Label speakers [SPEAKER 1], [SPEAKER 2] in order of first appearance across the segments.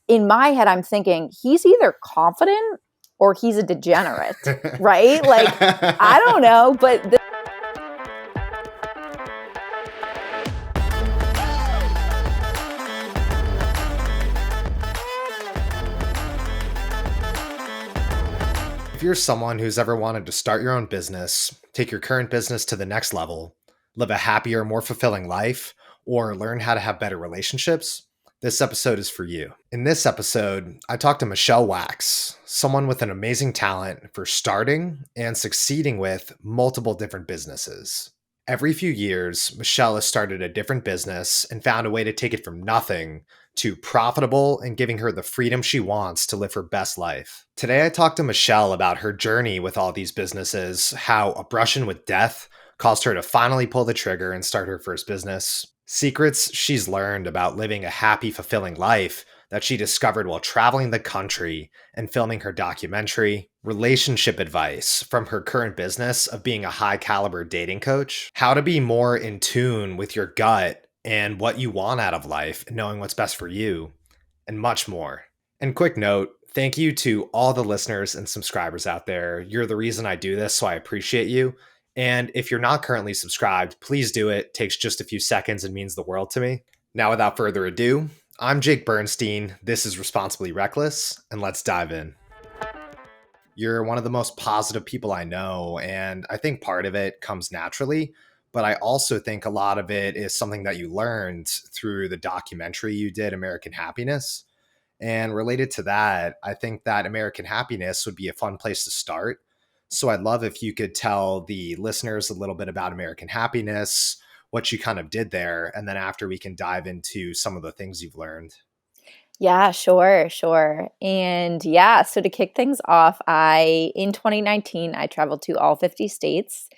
[SPEAKER 1] in my head, I'm thinking he's either confident or he's a degenerate, right? Like, I don't know, but
[SPEAKER 2] If you're someone who's ever wanted to start your own business, take your current business to the next level, live a happier, more fulfilling life, or learn how to have better relationships, this episode is for you. In this episode, I talked to Michelle Wax, someone with an amazing talent for starting and succeeding with multiple different businesses. Every few years, Michelle has started a different business and found a way to take it from nothing to profitable and giving her the freedom she wants to live her best life. Today, I talked to Michelle about her journey with all these businesses, how a brush-in with death caused her to finally pull the trigger and start her first business, secrets she's learned about living a happy, fulfilling life that she discovered while traveling the country and filming her documentary, relationship advice from her current business of being a high caliber dating coach, how to be more in tune with your gut and what you want out of life, and knowing what's best for you, and much more. And quick note, thank you to all the listeners and subscribers out there. You're the reason I do this, so I appreciate you. And if you're not currently subscribed, please do it. It takes just a few seconds and means the world to me. Now, without further ado, I'm Jake Bernstein. This is Responsibly Reckless, and let's dive in. You're one of the most positive people I know, and I think part of it comes naturally, but I also think a lot of it is something that you learned through the documentary you did, American Happiness. And related to that, I think that American Happiness would be a fun place to start. So I'd love if you could tell the listeners a little bit about American Happiness, what you kind of did there, and then after we can dive into some of the things you've learned.
[SPEAKER 1] yeah, sure. And yeah, so to kick things off, in 2019, I traveled to all 50 states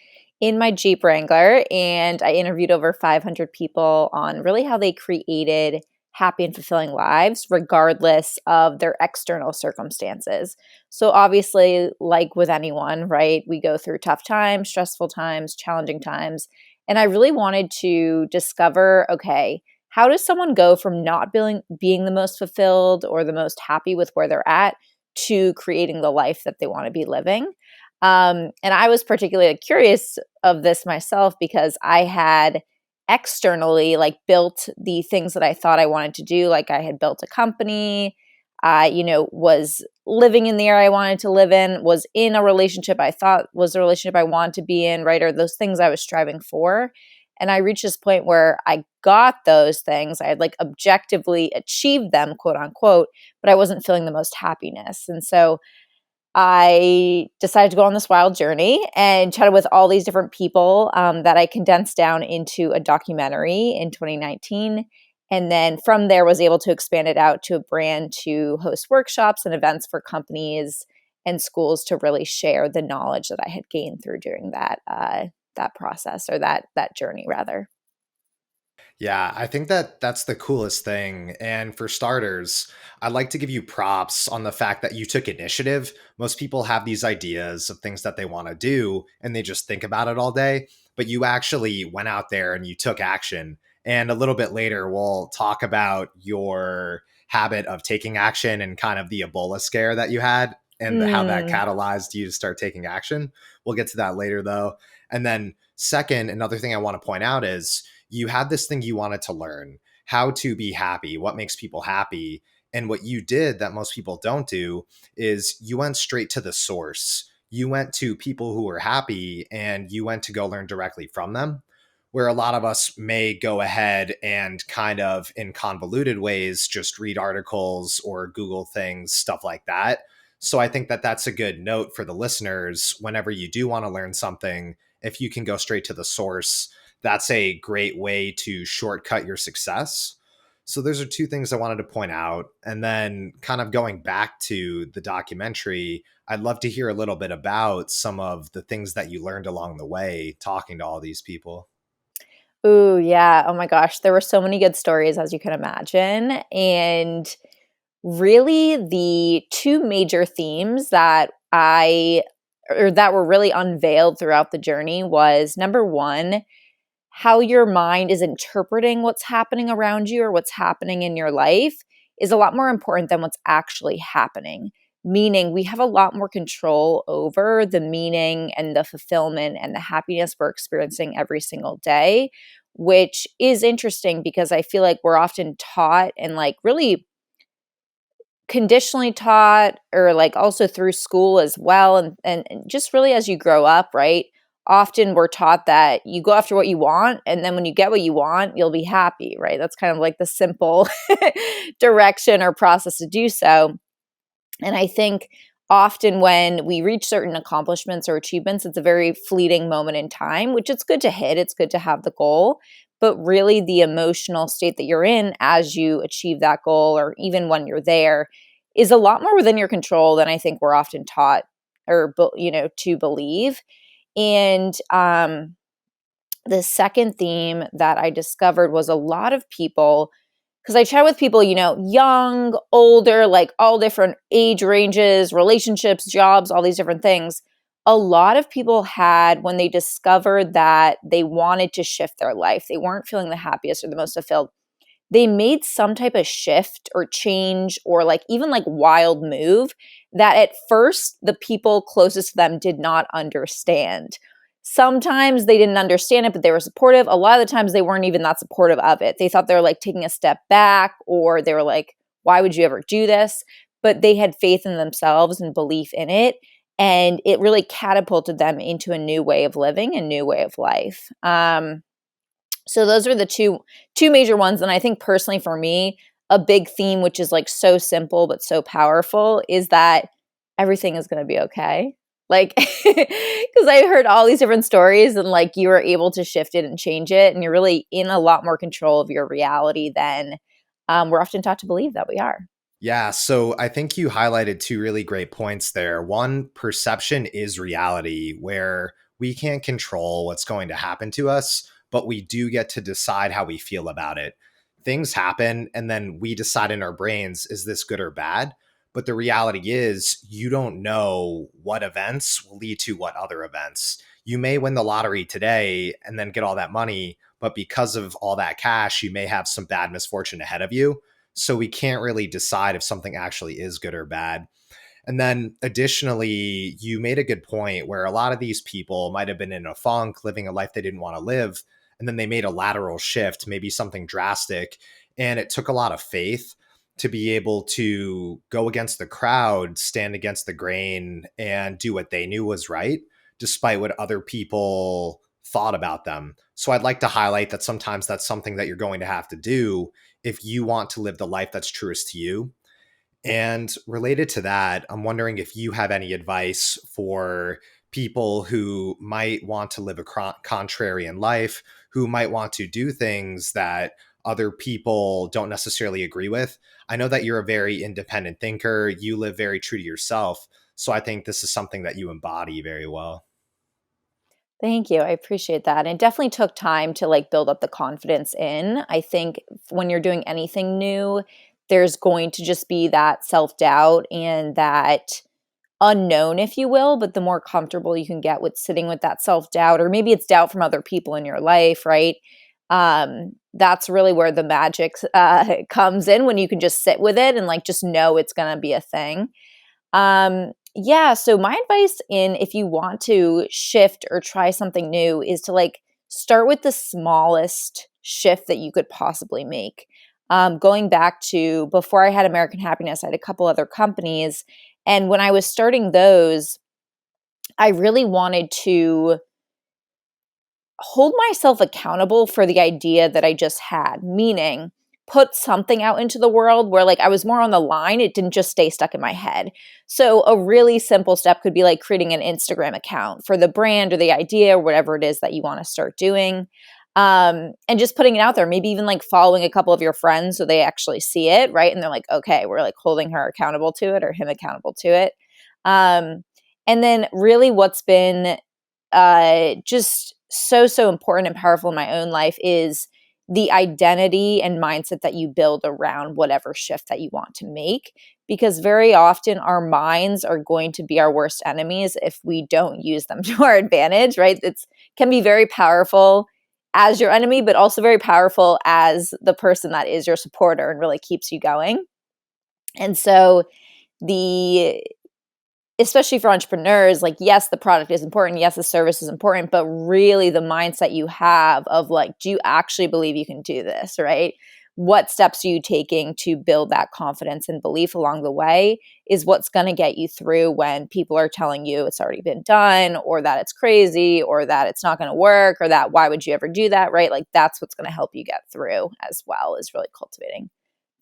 [SPEAKER 1] in my Jeep Wrangler, and I interviewed over 500 people on really how they created happy and fulfilling lives, regardless of their external circumstances. So obviously, like with anyone, right, we go through tough times, stressful times, challenging times. And I really wanted to discover, okay, how does someone go from not being the most fulfilled or the most happy with where they're at to creating the life that they want to be living? And I was particularly curious of this myself because I had externally built the things that I thought I wanted to do. Like I had built a company, was living in the area I wanted to live in, was in a relationship I thought was the relationship I wanted to be in, right? Or those things I was striving for. And I reached this point where I got those things. I had objectively achieved them, quote unquote, but I wasn't feeling the most happiness. And so I decided to go on this wild journey and chatted with all these different people that I condensed down into a documentary in 2019. And then from there was able to expand it out to a brand to host workshops and events for companies and schools to really share the knowledge that I had gained through doing that process, or that journey rather.
[SPEAKER 2] Yeah, I think that that's the coolest thing. And for starters, I'd like to give you props on the fact that you took initiative. Most people have these ideas of things that they want to do and they just think about it all day, but you actually went out there and you took action. And a little bit later, we'll talk about your habit of taking action and kind of the Ebola scare that you had and how that
[SPEAKER 1] Mm,
[SPEAKER 2] catalyzed you to start taking action. We'll get to that later, though. And then, second, another thing I want to point out is you had this thing you wanted to learn, how to be happy, what makes people happy. And what you did that most people don't do is you went straight to the source. You went to people who were happy and you went to go learn directly from them. Where a lot of us may go ahead and kind of in convoluted ways just read articles or Google things, stuff like that. So I think that that's a good note for the listeners. Whenever you do want to learn something, if you can go straight to the source, that's a great way to shortcut your success. So those are two things I wanted to point out. And then kind of going back to the documentary, I'd love to hear a little bit about some of the things that you learned along the way talking to all these people.
[SPEAKER 1] Ooh, yeah. Oh my gosh. There were so many good stories, as you can imagine. And really, the two major themes that were really unveiled throughout the journey was number one, how your mind is interpreting what's happening around you or what's happening in your life is a lot more important than what's actually happening. Meaning, we have a lot more control over the meaning and the fulfillment and the happiness we're experiencing every single day, which is interesting because I feel like we're often taught and like really conditionally taught, or like also through school as well, and just really as you grow up, right? Often we're taught that you go after what you want, and then when you get what you want, you'll be happy, right? That's kind of like the simple direction or process to do so. And I think often when we reach certain accomplishments or achievements, it's a very fleeting moment in time, which it's good to hit, it's good to have the goal. But really, the emotional state that you're in as you achieve that goal, or even when you're there, is a lot more within your control than I think we're often taught or, to believe. And the second theme that I discovered was a lot of people, because I chat with people, young, older, like all different age ranges, relationships, jobs, all these different things. A lot of people had, when they discovered that they wanted to shift their life, they weren't feeling the happiest or the most fulfilled, they made some type of shift or change or like even like wild move that at first the people closest to them did not understand. Sometimes they didn't understand it, but they were supportive. A lot of the times they weren't even that supportive of it. They thought they were like taking a step back, or they were like, why would you ever do this? But they had faith in themselves and belief in it. And it really catapulted them into a new way of living, a new way of life. So those are the two major ones. And I think personally for me, a big theme, which is like so simple but so powerful, is that everything is going to be okay. Like, because I heard all these different stories, and like you were able to shift it and change it, and you're really in a lot more control of your reality than we're often taught to believe that we are.
[SPEAKER 2] Yeah, so I think you highlighted two really great points there. One, perception is reality, where we can't control what's going to happen to us, but we do get to decide how we feel about it. Things happen, and then we decide in our brains, is this good or bad? But the reality is, you don't know what events will lead to what other events. You may win the lottery today and then get all that money, but because of all that cash, you may have some bad misfortune ahead of you. So we can't really decide if something actually is good or bad. And then additionally, you made a good point where a lot of these people might have been in a funk, living a life they didn't want to live. And then they made a lateral shift, maybe something drastic. And it took a lot of faith to be able to go against the crowd, stand against the grain, and do what they knew was right, despite what other people thought about them. So I'd like to highlight that sometimes that's something that you're going to have to do if you want to live the life that's truest to you. And related to that, I'm wondering if you have any advice for people who might want to live a contrarian life, who might want to do things that other people don't necessarily agree with. I know that you're a very independent thinker. You live very true to yourself. So I think this is something that you embody very well.
[SPEAKER 1] Thank you. I appreciate that. And it definitely took time to like build up the confidence in. I think when you're doing anything new, there's going to just be that self-doubt and that unknown, if you will. But the more comfortable you can get with sitting with that self-doubt, or maybe it's doubt from other people in your life, right? That's really where the magic comes in, when you can just sit with it and like just know it's going to be a thing. Yeah, so my advice, in if you want to shift or try something new, is to like start with the smallest shift that you could possibly make. Going back to before I had American Happiness, I had a couple other companies. And when I was starting those, I really wanted to hold myself accountable for the idea that I just had, meaning put something out into the world where like I was more on the line. It didn't just stay stuck in my head. So a really simple step could be like creating an Instagram account for the brand or the idea or whatever it is that you want to start doing. And just putting it out there, maybe even like following a couple of your friends so they actually see it, right? And they're like, okay, we're like holding her accountable to it, or him accountable to it. Um, and then really what's been just so important and powerful in my own life is the identity and mindset that you build around whatever shift that you want to make. Because very often our minds are going to be our worst enemies if we don't use them to our advantage, right? It's can be very powerful as your enemy, but also very powerful as the person that is your supporter and really keeps you going. And so the especially for entrepreneurs, like, yes, the product is important. Yes, the service is important, but really the mindset you have of like, do you actually believe you can do this? Right. What steps are you taking to build that confidence and belief along the way is what's going to get you through when people are telling you it's already been done, or that it's crazy, or that it's not going to work, or that why would you ever do that? Right. Like, that's what's going to help you get through as well, is really cultivating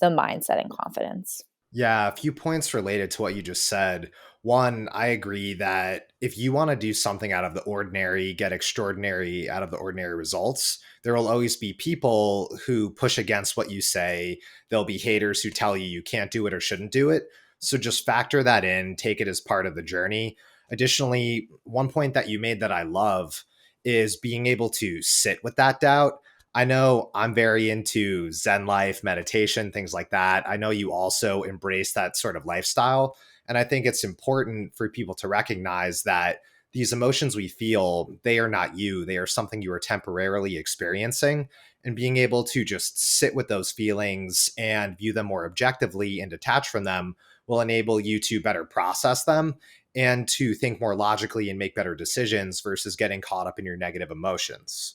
[SPEAKER 1] the mindset and confidence.
[SPEAKER 2] Yeah, a few points related to what you just said. One, I agree that if you want to do something out of the ordinary, get extraordinary out of the ordinary results, there will always be people who push against what you say. There'll be haters who tell you you can't do it or shouldn't do it. So just factor that in, take it as part of the journey. Additionally, one point that you made that I love is being able to sit with that doubt. I know I'm very into Zen life, meditation, things like that. I know you also embrace that sort of lifestyle. And I think it's important for people to recognize that these emotions we feel, they are not you. They are something you are temporarily experiencing. And being able to just sit with those feelings and view them more objectively and detach from them will enable you to better process them and to think more logically and make better decisions versus getting caught up in your negative emotions.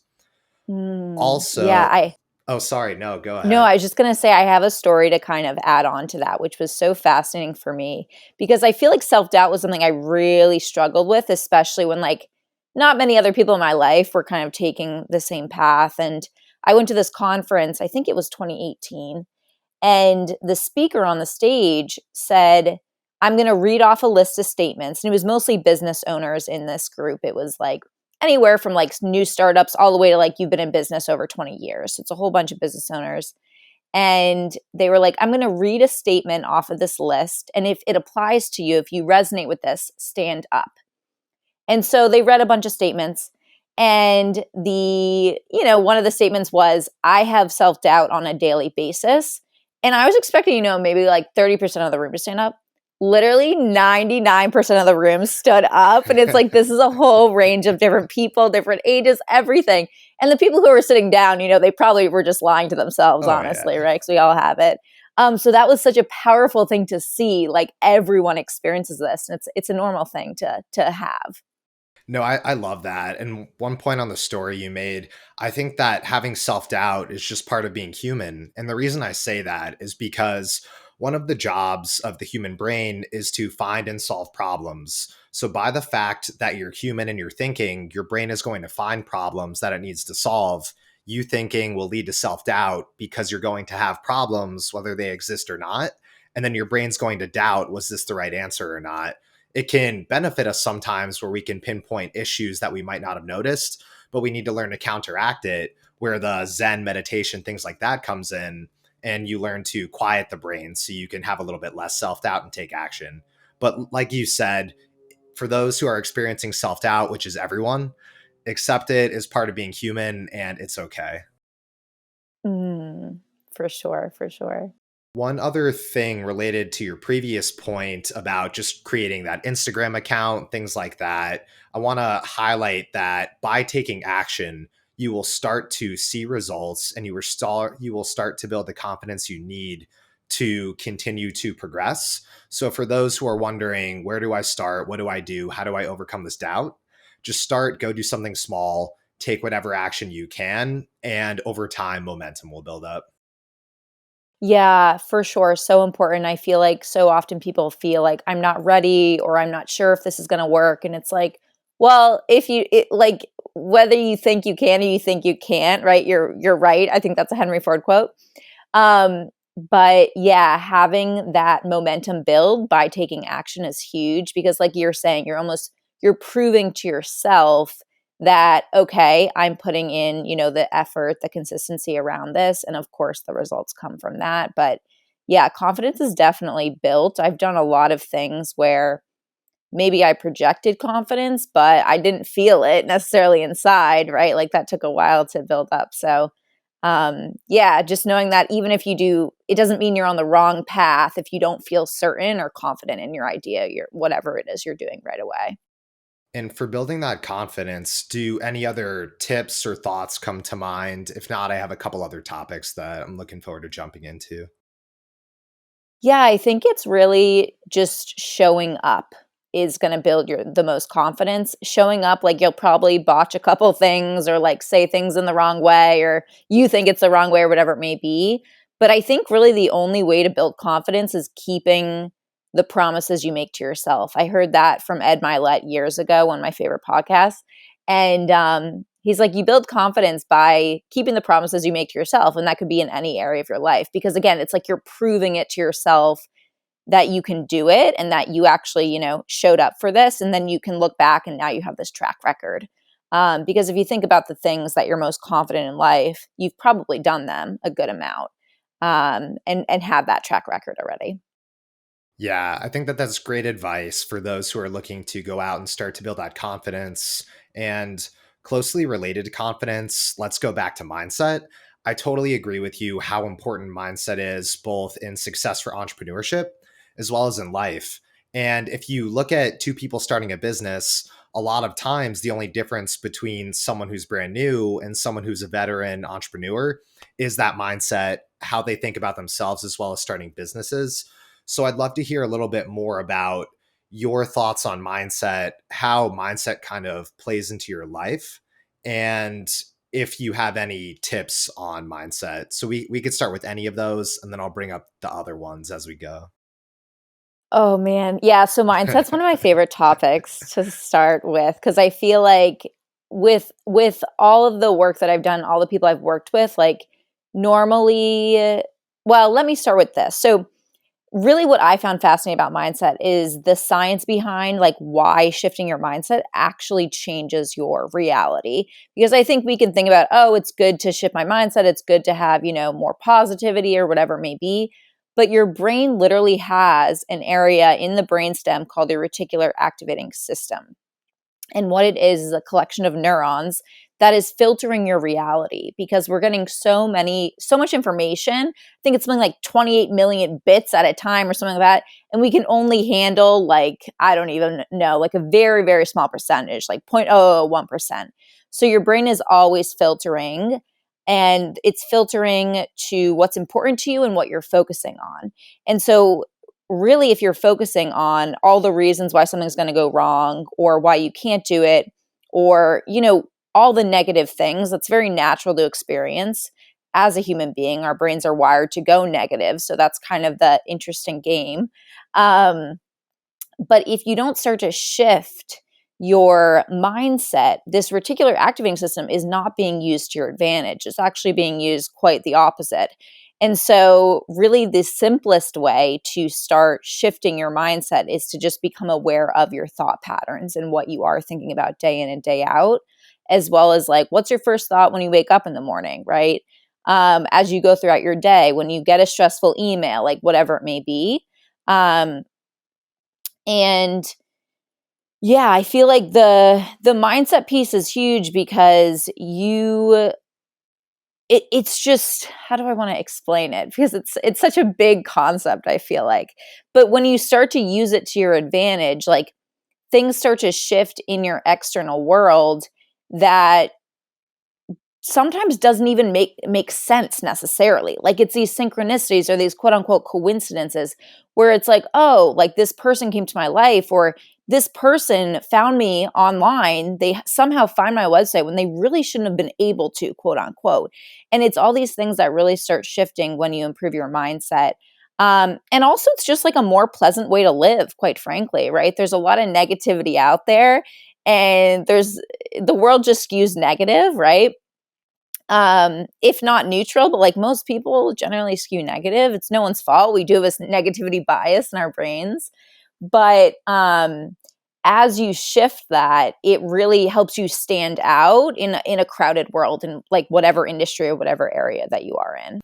[SPEAKER 1] Yeah,
[SPEAKER 2] Also,
[SPEAKER 1] I
[SPEAKER 2] oh, sorry, no, go
[SPEAKER 1] no,
[SPEAKER 2] ahead.
[SPEAKER 1] I was just gonna say I have a story to kind of add on to that, which was so fascinating for me because I feel like self-doubt was something I really struggled with, especially when like not many other people in my life were kind of taking the same path. And I went to this conference, I think it was 2018, and the speaker on the stage said, I'm going to read off a list of statements. And it was mostly business owners in this group. It was like anywhere from like new startups all the way to like you've been in business over 20 years. So it's a whole bunch of business owners. And they were like, I'm going to read a statement off of this list. And if it applies to you, if you resonate with this, stand up. And so they read a bunch of statements. And one of the statements was, I have self doubt on a daily basis. And I was expecting, maybe like 30% of the room to stand up. Literally 99% of the room stood up. And it's like, this is a whole range of different people, different ages, everything. And the people who were sitting down, they probably were just lying to themselves,
[SPEAKER 2] Oh,
[SPEAKER 1] honestly,
[SPEAKER 2] yeah.
[SPEAKER 1] right? Because we all have it. So that was such a powerful thing to see. Like everyone experiences this, and it's a normal thing to have.
[SPEAKER 2] No, I love that. And one point on the story you made, I think that having self doubt is just part of being human. And the reason I say that is because one of the jobs of the human brain is to find and solve problems. So, by the fact that you're human and you're thinking, your brain is going to find problems that it needs to solve. You thinking will lead to self doubt because you're going to have problems, whether they exist or not. And then your brain's going to doubt, was this the right answer or not? It can benefit us sometimes where we can pinpoint issues that we might not have noticed, but we need to learn to counteract it where the Zen meditation, things like that comes in, and you learn to quiet the brain so you can have a little bit less self-doubt and take action. But like you said, for those who are experiencing self-doubt, which is everyone, accept it as part of being human and it's okay.
[SPEAKER 1] Mm, for sure, for sure.
[SPEAKER 2] One other thing related to your previous point about just creating that Instagram account, things like that, I want to highlight that by taking action, you will start to see results and you will start to build the confidence you need to continue to progress. So for those who are wondering, where do I start? What do I do? How do I overcome this doubt? Just start, go do something small, take whatever action you can, and over time momentum will build up.
[SPEAKER 1] Yeah, for sure. So important. I feel like so often people feel like I'm not ready or I'm not sure if this is going to work. And it's like, well, like whether you think you can or you think you can't, right? You're right. I think that's a Henry Ford quote. Um, but yeah, having that momentum build by taking action is huge because like you're saying, you're proving to yourself that okay, I'm putting in, the effort, the consistency around this, and of course the results come from that. But yeah, confidence is definitely built. I've done a lot of things where maybe I projected confidence, but I didn't feel it necessarily inside, right? Like that took a while to build up. So, yeah, just knowing that even if you do, it doesn't mean you're on the wrong path if you don't feel certain or confident in your idea, your whatever it is you're doing right away.
[SPEAKER 2] And for building that confidence, do any other tips or thoughts come to mind? If not, I have a couple other topics that I'm looking forward to jumping into.
[SPEAKER 1] Yeah, I think it's really just showing up is going to build your the most confidence. Showing up, like, you'll probably botch a couple things or like say things in the wrong way, or you think it's the wrong way, or whatever it may be. But I think really the only way to build confidence is keeping the promises you make to yourself. I heard that from Ed Milet years ago, one of my favorite podcasts. And he's like, you build confidence by keeping the promises you make to yourself. And that could be in any area of your life. Because again, it's like you're proving it to yourself that you can do it and that you actually, showed up for this. And then you can look back and now you have this track record. Because if you think about the things that you're most confident in life, you've probably done them a good amount, and have that track record already.
[SPEAKER 2] Yeah, I think that that's great advice for those who are looking to go out and start to build that confidence. And closely related to confidence, let's go back to mindset. I totally agree with you how important mindset is both in success for entrepreneurship as well as in life. And if you look at two people starting a business, a lot of times the only difference between someone who's brand new and someone who's a veteran entrepreneur is that mindset, how they think about themselves as well as starting businesses. So I'd love to hear a little bit more about your thoughts on mindset, how mindset kind of plays into your life, and if you have any tips on mindset. So we could start with any of those, and then I'll bring up the other ones as we go.
[SPEAKER 1] Oh man. Yeah, so mindset's one of my favorite topics to start with because I feel like with all of the work that I've done, all the people I've worked with, like normally, well, let me start with this. So really what I found fascinating about mindset is the science behind like why shifting your mindset actually changes your reality. Because I think we can think about, oh, it's good to shift my mindset, it's good to have, more positivity or whatever it may be. But your brain literally has an area in the brainstem called the reticular activating system. And what it is a collection of neurons that is filtering your reality because we're getting so much information. I think it's something like 28 million bits at a time or something like that. And we can only handle like, I don't even know, like a very, very small percentage, like 0.001%. So your brain is always filtering, and it's filtering to what's important to you and what you're focusing on. And so really, if you're focusing on all the reasons why something's going to go wrong or why you can't do it, or all the negative things, that's very natural to experience as a human being. Our brains are wired to go negative, so that's kind of the interesting game. Um, but if you don't start to shift your mindset, this reticular activating system is not being used to your advantage. It's actually being used quite the opposite. And so, really, the simplest way to start shifting your mindset is to just become aware of your thought patterns and what you are thinking about day in and day out, as well as like, what's your first thought when you wake up in the morning, right? As you go throughout your day, when you get a stressful email, like whatever it may be. And yeah, I feel like the mindset piece is huge because it's just, how do I want to explain it? Because it's such a big concept, I feel like. But when you start to use it to your advantage, like things start to shift in your external world that sometimes doesn't even make sense necessarily. Like it's these synchronicities or these quote unquote coincidences where it's like, oh, like this person came to my life, or this person found me online. They somehow find my website when they really shouldn't have been able to, quote unquote. And it's all these things that really start shifting when you improve your mindset. And also, it's just like a more pleasant way to live, quite frankly, right? There's a lot of negativity out there, and the world just skews negative, right? If not neutral, but like most people generally skew negative. It's no one's fault. We do have this negativity bias in our brains. But as you shift that, it really helps you stand out in a crowded world in like whatever industry or whatever area that you are in.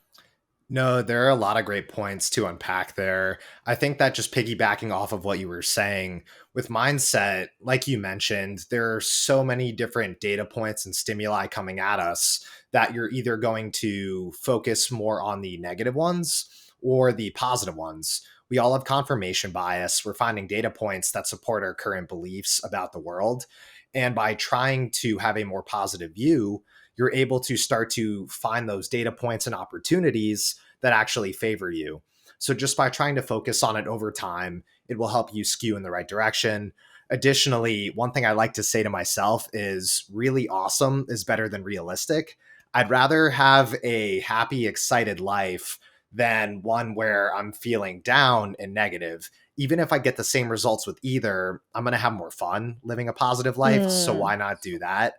[SPEAKER 2] No, there are a lot of great points to unpack there. I think that just piggybacking off of what you were saying with mindset, like you mentioned, there are so many different data points and stimuli coming at us that you're either going to focus more on the negative ones or the positive ones. We all have confirmation bias. We're finding data points that support our current beliefs about the world. And by trying to have a more positive view, you're able to start to find those data points and opportunities that actually favor you. So just by trying to focus on it over time, it will help you skew in the right direction. Additionally, one thing I like to say to myself is really awesome is better than realistic. I'd rather have a happy, excited life than one where I'm feeling down and negative. Even if I get the same results with either, I'm going to have more fun living a positive life. So
[SPEAKER 1] Mm,
[SPEAKER 2] why not do that?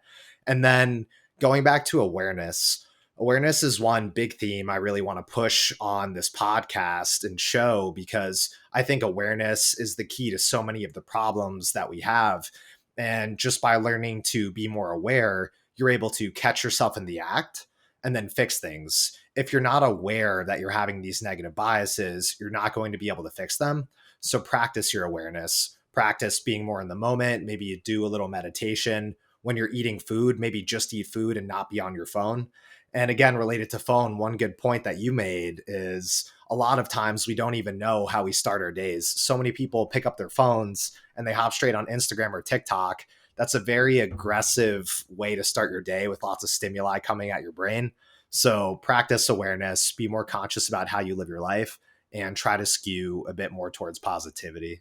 [SPEAKER 2] And then going back to awareness, awareness is one big theme I really want to push on this podcast and show, because I think awareness is the key to so many of the problems that we have. And just by learning to be more aware, you're able to catch yourself in the act and then fix things. If you're not aware that you're having these negative biases, you're not going to be able to fix them. So practice your awareness, practice being more in the moment. Maybe you do a little meditation. When you're eating food, maybe just eat food and not be on your phone. And again, related to phone, one good point that you made is a lot of times we don't even know how we start our days. So many people pick up their phones and they hop straight on Instagram or TikTok. That's a very aggressive way to start your day with lots of stimuli coming at your brain. So practice awareness, be more conscious about how you live your life, and try to skew a bit more towards positivity.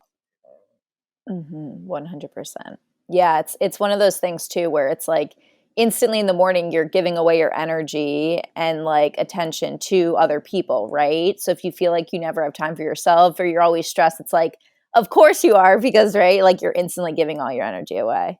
[SPEAKER 1] 100%. Yeah, it's one of those things too where it's like instantly in the morning you're giving away your energy and like attention to other people, right? So if you feel like you never have time for yourself or you're always stressed, it's like of course you are because right, like you're instantly giving all your energy away.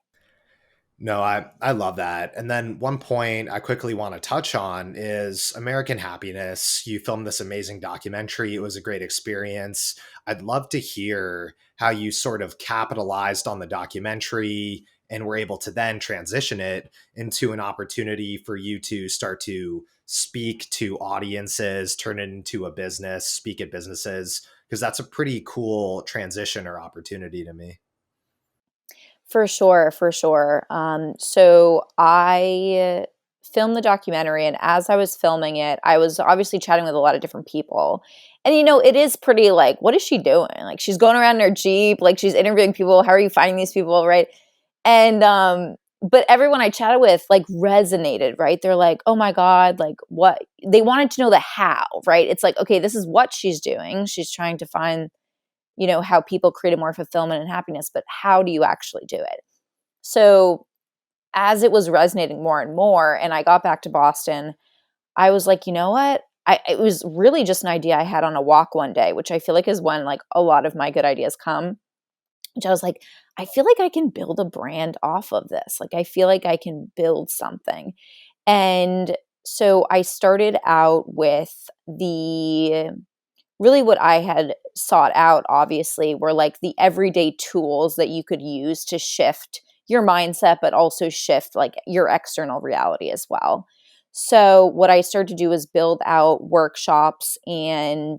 [SPEAKER 2] No, I love that. And then one point I quickly want to touch on is American Happiness. You filmed this amazing documentary. It was a great experience. I'd love to hear how you sort of capitalized on the documentary and were able to then transition it into an opportunity for you to start to speak to audiences, turn it into a business, speak at businesses, because that's a pretty cool transition or opportunity to me.
[SPEAKER 1] For sure, for sure. So I filmed the documentary, and as I was filming it, I was obviously chatting with a lot of different people. And it is pretty like, what is she doing? Like, she's going around in her Jeep, like she's interviewing people. How are you finding these people, right? And but everyone I chatted with like resonated, right? They're like, oh my God, like what they wanted to know the how, right? It's like, okay, this is what she's doing. She's trying to find how people create more fulfillment and happiness, but how do you actually do it? So as it was resonating more and more, and I got back to Boston, I was like, you know what? It was really just an idea I had on a walk one day, which I feel like is when like a lot of my good ideas come. Which I was like, I feel like I can build a brand off of this. Like I feel like I can build something. And so I started out with the really what I had sought out, obviously, were like the everyday tools that you could use to shift your mindset, but also shift like your external reality as well. So, what I started to do was build out workshops and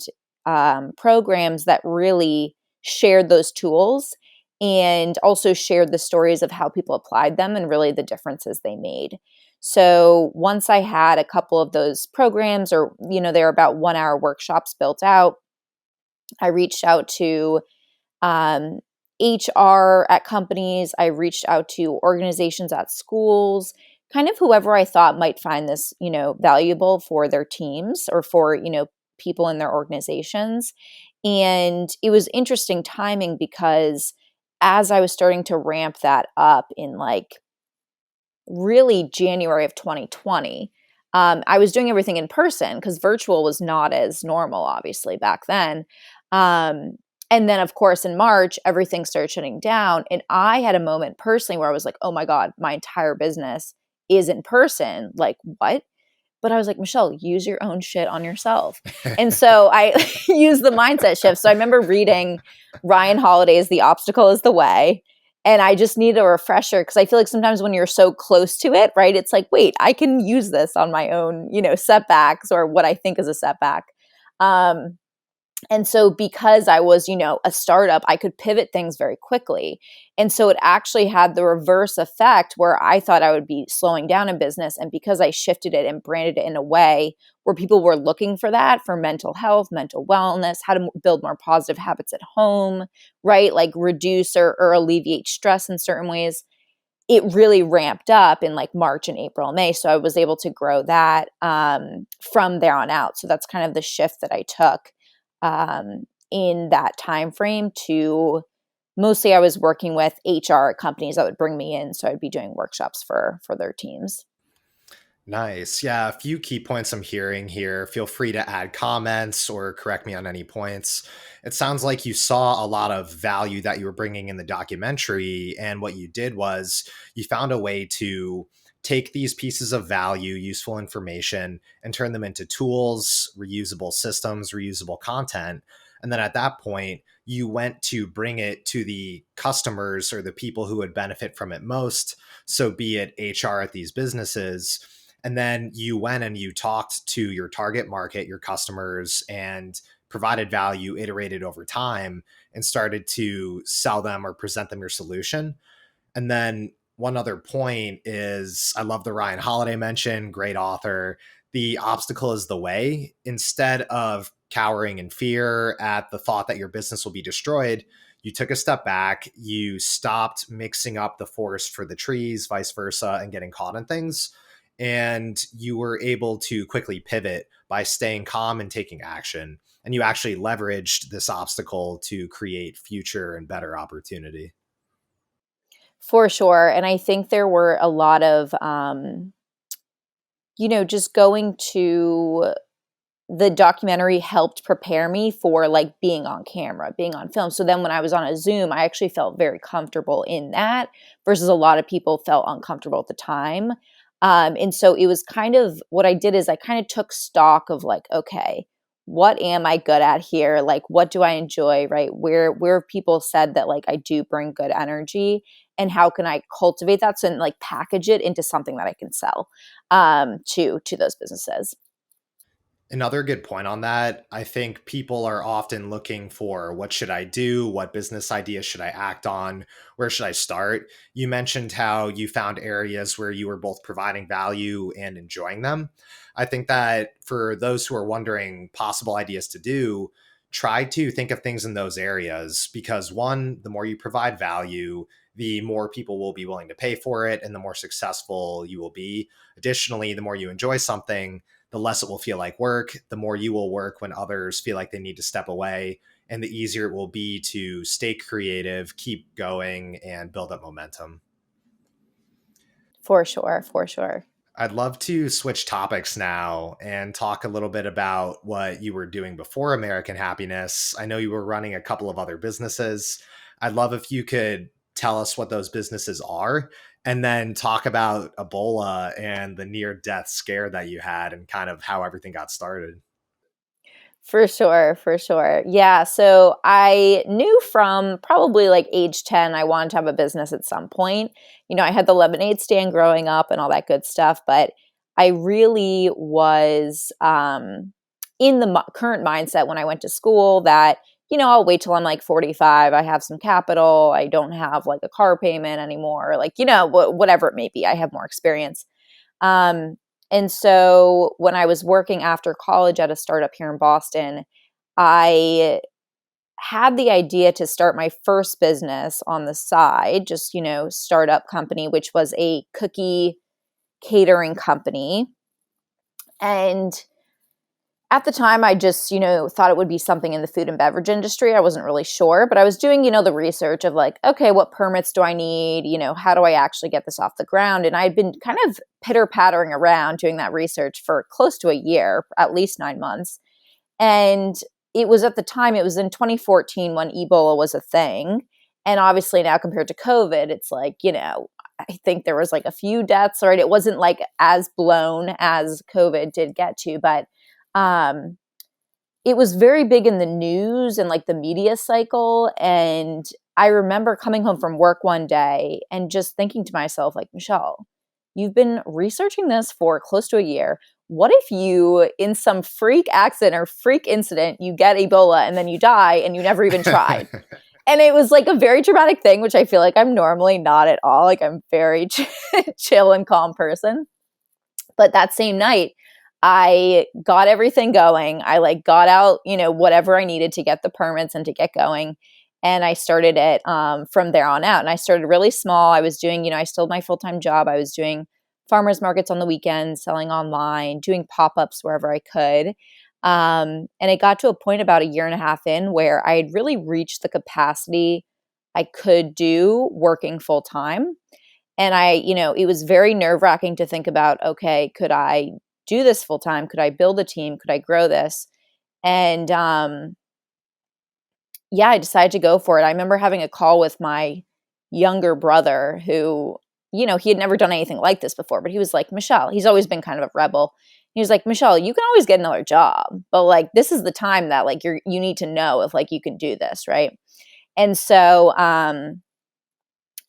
[SPEAKER 1] programs that really shared those tools and also shared the stories of how people applied them and really the differences they made. So once I had a couple of those programs or, they were about 1 hour workshops built out, I reached out to um, HR at companies. I reached out to organizations at schools, kind of whoever I thought might find this, valuable for their teams or for, people in their organizations. And it was interesting timing because as I was starting to ramp that up in like really January of 2020. I was doing everything in person because virtual was not as normal, obviously, back then. Um, and then, of course, in March, everything started shutting down. And I had a moment personally where I was like, oh my God, my entire business is in person. Like, what? But I was like, Michelle, use your own shit on yourself. And so I used the mindset shift. So I remember reading Ryan Holiday's The Obstacle is the Way. And I just need a refresher because I feel like sometimes when you're so close to it, right, it's like, wait, I can use this on my own, setbacks or what I think is a setback. Um, and so because I was, a startup, I could pivot things very quickly. And so it actually had the reverse effect where I thought I would be slowing down in business. And because I shifted it and branded it in a way where people were looking for that for mental health, mental wellness, how to build more positive habits at home, right? Like reduce or alleviate stress in certain ways. It really ramped up in like March and April and May. So I was able to grow that from there on out. So that's kind of the shift that I took. in that time frame to mostly I was working with HR companies that would bring me in. So I'd be doing workshops for their teams.
[SPEAKER 2] Nice. Yeah, a few key points I'm hearing here. Feel free to add comments or correct me on any points. It sounds like you saw a lot of value that you were bringing in the documentary. And what you did was you found a way to take these pieces of value, useful information, and turn them into tools, reusable systems, reusable content. And then at that point, you went to bring it to the customers or the people who would benefit from it most. So, be it HR at these businesses, and then you went and you talked to your target market, your customers, and provided value, iterated over time, and started to sell them or present them your solution. And then one other point is I love the Ryan Holiday mention, great author. The obstacle is the way. Instead of cowering in fear at the thought that your business will be destroyed, you took a step back, you stopped mixing up the forest for the trees, vice versa, and getting caught in things. And you were able to quickly pivot by staying calm and taking action. And you actually leveraged this obstacle to create future and better opportunity.
[SPEAKER 1] For sure. And I think there were a lot of, just going to the documentary helped prepare me for like being on camera, being on film. So then when I was on a Zoom, I actually felt very comfortable in that versus a lot of people felt uncomfortable at the time. And so it was kind of what I did is I kind of took stock of like, okay, what am I good at here? Like, what do I enjoy? Right? Where have people said that like I do bring good energy, and how can I cultivate that so and like package it into something that I can sell to those businesses.
[SPEAKER 2] Another good point on that. I think people are often looking for what should I do? What business idea should I act on? Where should I start? You mentioned how you found areas where you were both providing value and enjoying them. I think that for those who are wondering possible ideas to do, try to think of things in those areas because one, the more you provide value, the more people will be willing to pay for it and the more successful you will be. Additionally, the more you enjoy something, the less it will feel like work, the more you will work when others feel like they need to step away, and the easier it will be to stay creative, keep going, and build up momentum.
[SPEAKER 1] For sure, for sure.
[SPEAKER 2] I'd love to switch topics now and talk a little bit about what you were doing before American Happiness. I know you were running a couple of other businesses. I'd love if you could tell us what those businesses are and then talk about Ebola and the near death scare that you had and kind of how everything got started.
[SPEAKER 1] For sure, for sure. Yeah, so I knew from probably like age 10 I wanted to have a business at some point. I had the lemonade stand growing up and all that good stuff, but I really was in the current mindset when I went to school that, I'll wait till I'm like 45, I have some capital, I don't have like a car payment anymore, like, whatever it may be, I have more experience. Um, and so when I was working after college at a startup here in Boston, I had the idea to start my first business on the side, just, startup company, which was a cookie catering company. And at the time, I just, thought it would be something in the food and beverage industry. I wasn't really sure, but I was doing, the research of like, okay, what permits do I need? How do I actually get this off the ground? And I had been kind of pitter pattering around doing that research for close to a year, at least 9 months. And it was at the time, it was in 2014 when Ebola was a thing. And obviously now compared to COVID, it's like, I think there was like a few deaths, right? It wasn't like as blown as COVID did get to, but um, it was very big in the news and like the media cycle. And I remember coming home from work one day and just thinking to myself, like, Michelle, you've been researching this for close to a year. What if you, in some freak accident or freak incident, you get Ebola and then you die and you never even tried? And it was like a very dramatic thing, which I feel like I'm normally not at all. Like I'm very chill and calm person. But that same night, I got everything going. I like got out, whatever I needed to get the permits and to get going. And I started it from there on out. And I started really small. I was doing, I still had my full-time job. I was doing farmers markets on the weekends, selling online, doing pop-ups wherever I could. And it got to a point about a year and a half in where I had really reached the capacity I could do working full time. And it was very nerve wracking to think about, okay, could I do this full time? Could I build a team? Could I grow this? And yeah, I decided to go for it. I remember having a call with my younger brother who, he had never done anything like this before, but he was like, Michelle, he's always been kind of a rebel. He was like, Michelle, you can always get another job, but like, this is the time that like you need to know if like you can do this. Right. And so,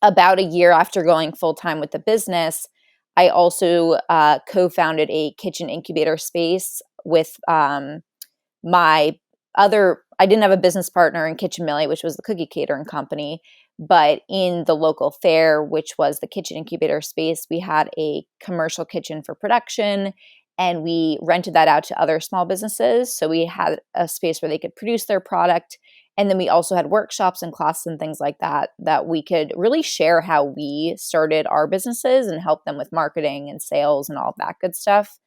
[SPEAKER 1] about a year after going full time with the business, I also co founded a kitchen incubator space with my I didn't have a business partner in Kitchen Millie, which was the cookie catering company, but in the local fair, which was the kitchen incubator space, we had a commercial kitchen for production and we rented that out to other small businesses. So we had a space where they could produce their product. And then we also had workshops and classes and things like that, that we could really share how we started our businesses and help them with marketing and sales and all of that good stuff.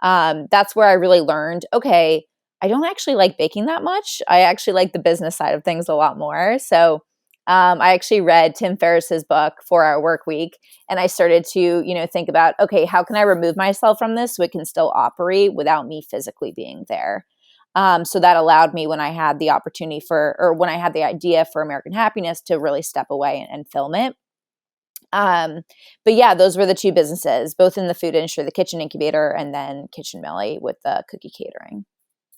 [SPEAKER 1] That's where I really learned, okay, I don't actually like baking that much. I actually like the business side of things a lot more. So I actually read Tim Ferriss's book, 4 Hour Work Week, and I started to, think about, okay, how can I remove myself from this so it can still operate without me physically being there? So that allowed me when I had the opportunity or when I had the idea for American Happiness to really step away and film it. Um, but yeah, those were the two businesses, both in the food industry, the kitchen incubator and then Kitchen Millie with the cookie catering.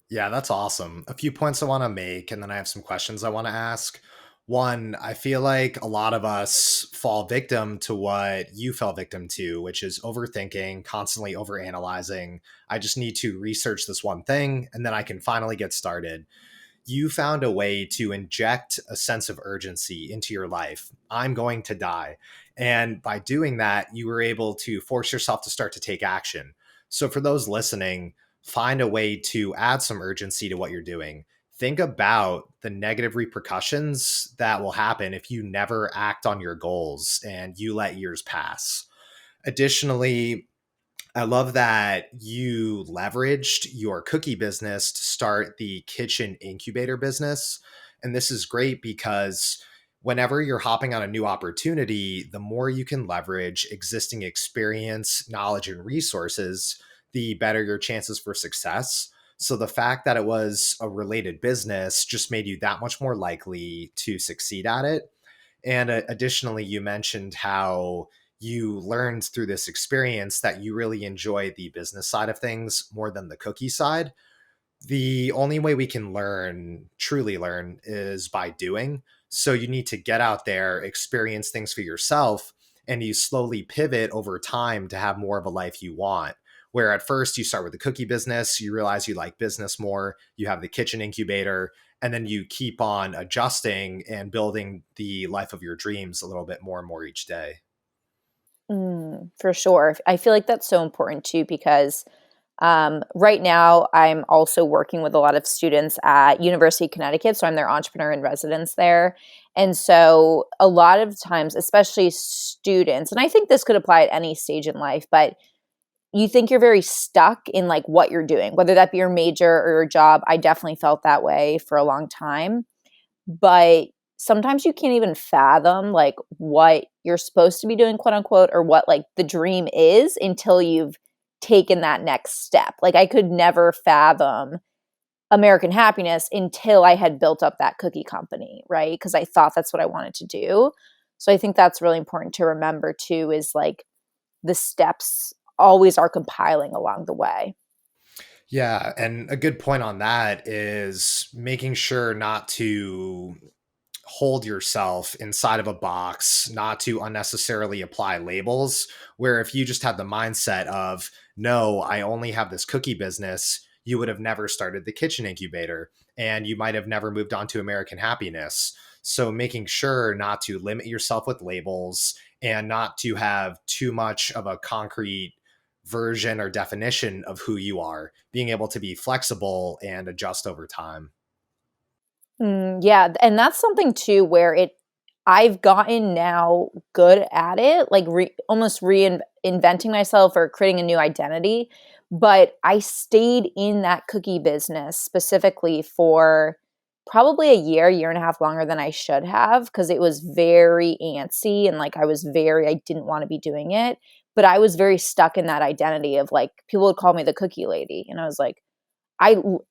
[SPEAKER 2] Yeah, that's awesome. A few points I want to make, and then I have some questions I want to ask. One, I feel like a lot of us fall victim to what you fell victim to, which is overthinking, constantly overanalyzing. I just need to research this one thing, and then I can finally get started. You found a way to inject a sense of urgency into your life. I'm going to die. And by doing that, you were able to force yourself to start to take action. So, for those listening, find a way to add some urgency to what you're doing. Think about the negative repercussions that will happen if you never act on your goals and you let years pass. Additionally, I love that you leveraged your cookie business to start the kitchen incubator business. And this is great because whenever you're hopping on a new opportunity, the more you can leverage existing experience, knowledge, and resources, the better your chances for success. So the fact that it was a related business just made you that much more likely to succeed at it. And additionally, you mentioned how you learned through this experience that you really enjoy the business side of things more than the cookie side. The only way we can learn, truly learn, is by doing. So you need to get out there, experience things for yourself, and you slowly pivot over time to have more of a life you want. Where at first you start with the cookie business, you realize you like business more, you have the kitchen incubator, and then you keep on adjusting and building the life of your dreams a little bit more and more each day.
[SPEAKER 1] For sure. I feel like that's so important too, because right now I'm also working with a lot of students at University of Connecticut. So I'm their entrepreneur in residence there. And so a lot of times, especially students, and I think this could apply at any stage in life, but you think you're very stuck in like what you're doing, whether that be your major or your job. I definitely felt that way for a long time. But sometimes you can't even fathom like what you're supposed to be doing, quote unquote, or what like the dream is until you've taken that next step. Like I could never fathom American Happiness until I had built up that cookie company, right? Because I thought that's what I wanted to do. So I think that's really important to remember too, is like the steps always are compiling along the way.
[SPEAKER 2] Yeah, and a good point on that is making sure not to hold yourself inside of a box, not to unnecessarily apply labels. Where if you just had the mindset of, no, I only have this cookie business, you would have never started the kitchen incubator and you might have never moved on to American Happiness. So making sure not to limit yourself with labels and not to have too much of a concrete version or definition of who you are, being able to be flexible and adjust over time.
[SPEAKER 1] Yeah, and that's something too where I've gotten now good at it, like almost reinventing myself or creating a new identity. But I stayed in that cookie business specifically for probably a year and a half longer than I should have, because it was very antsy and like I didn't want to be doing it. But I was very stuck in that identity of like people would call me the cookie lady. And I was like,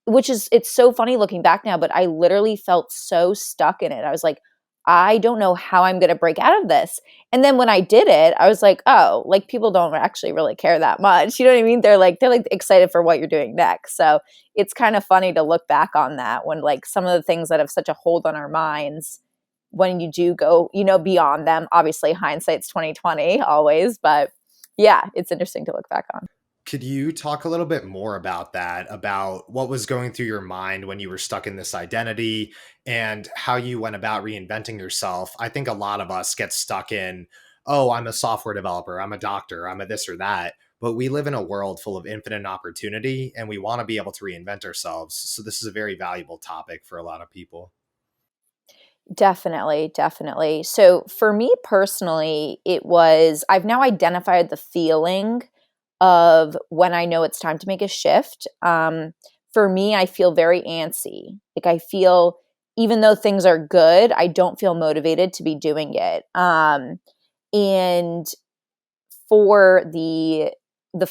[SPEAKER 1] which is, it's so funny looking back now, but I literally felt so stuck in it. I was like, I don't know how I'm going to break out of this. And then when I did it, I was like, oh, like people don't actually really care that much. You know what I mean? They're like excited for what you're doing next. So it's kind of funny to look back on that when like some of the things that have such a hold on our minds, when you do go, beyond them. Obviously hindsight's 2020 always, but yeah, it's interesting to look back on.
[SPEAKER 2] Could you talk a little bit more about that, about what was going through your mind when you were stuck in this identity and how you went about reinventing yourself? I think a lot of us get stuck in, oh, I'm a software developer, I'm a doctor, I'm a this or that. But we live in a world full of infinite opportunity and we want to be able to reinvent ourselves. So, this is a very valuable topic for a lot of people.
[SPEAKER 1] Definitely, definitely. So for me personally, I've now identified the feeling of when I know it's time to make a shift. For me, I feel very antsy. Like I feel, even though things are good, I don't feel motivated to be doing it. And for the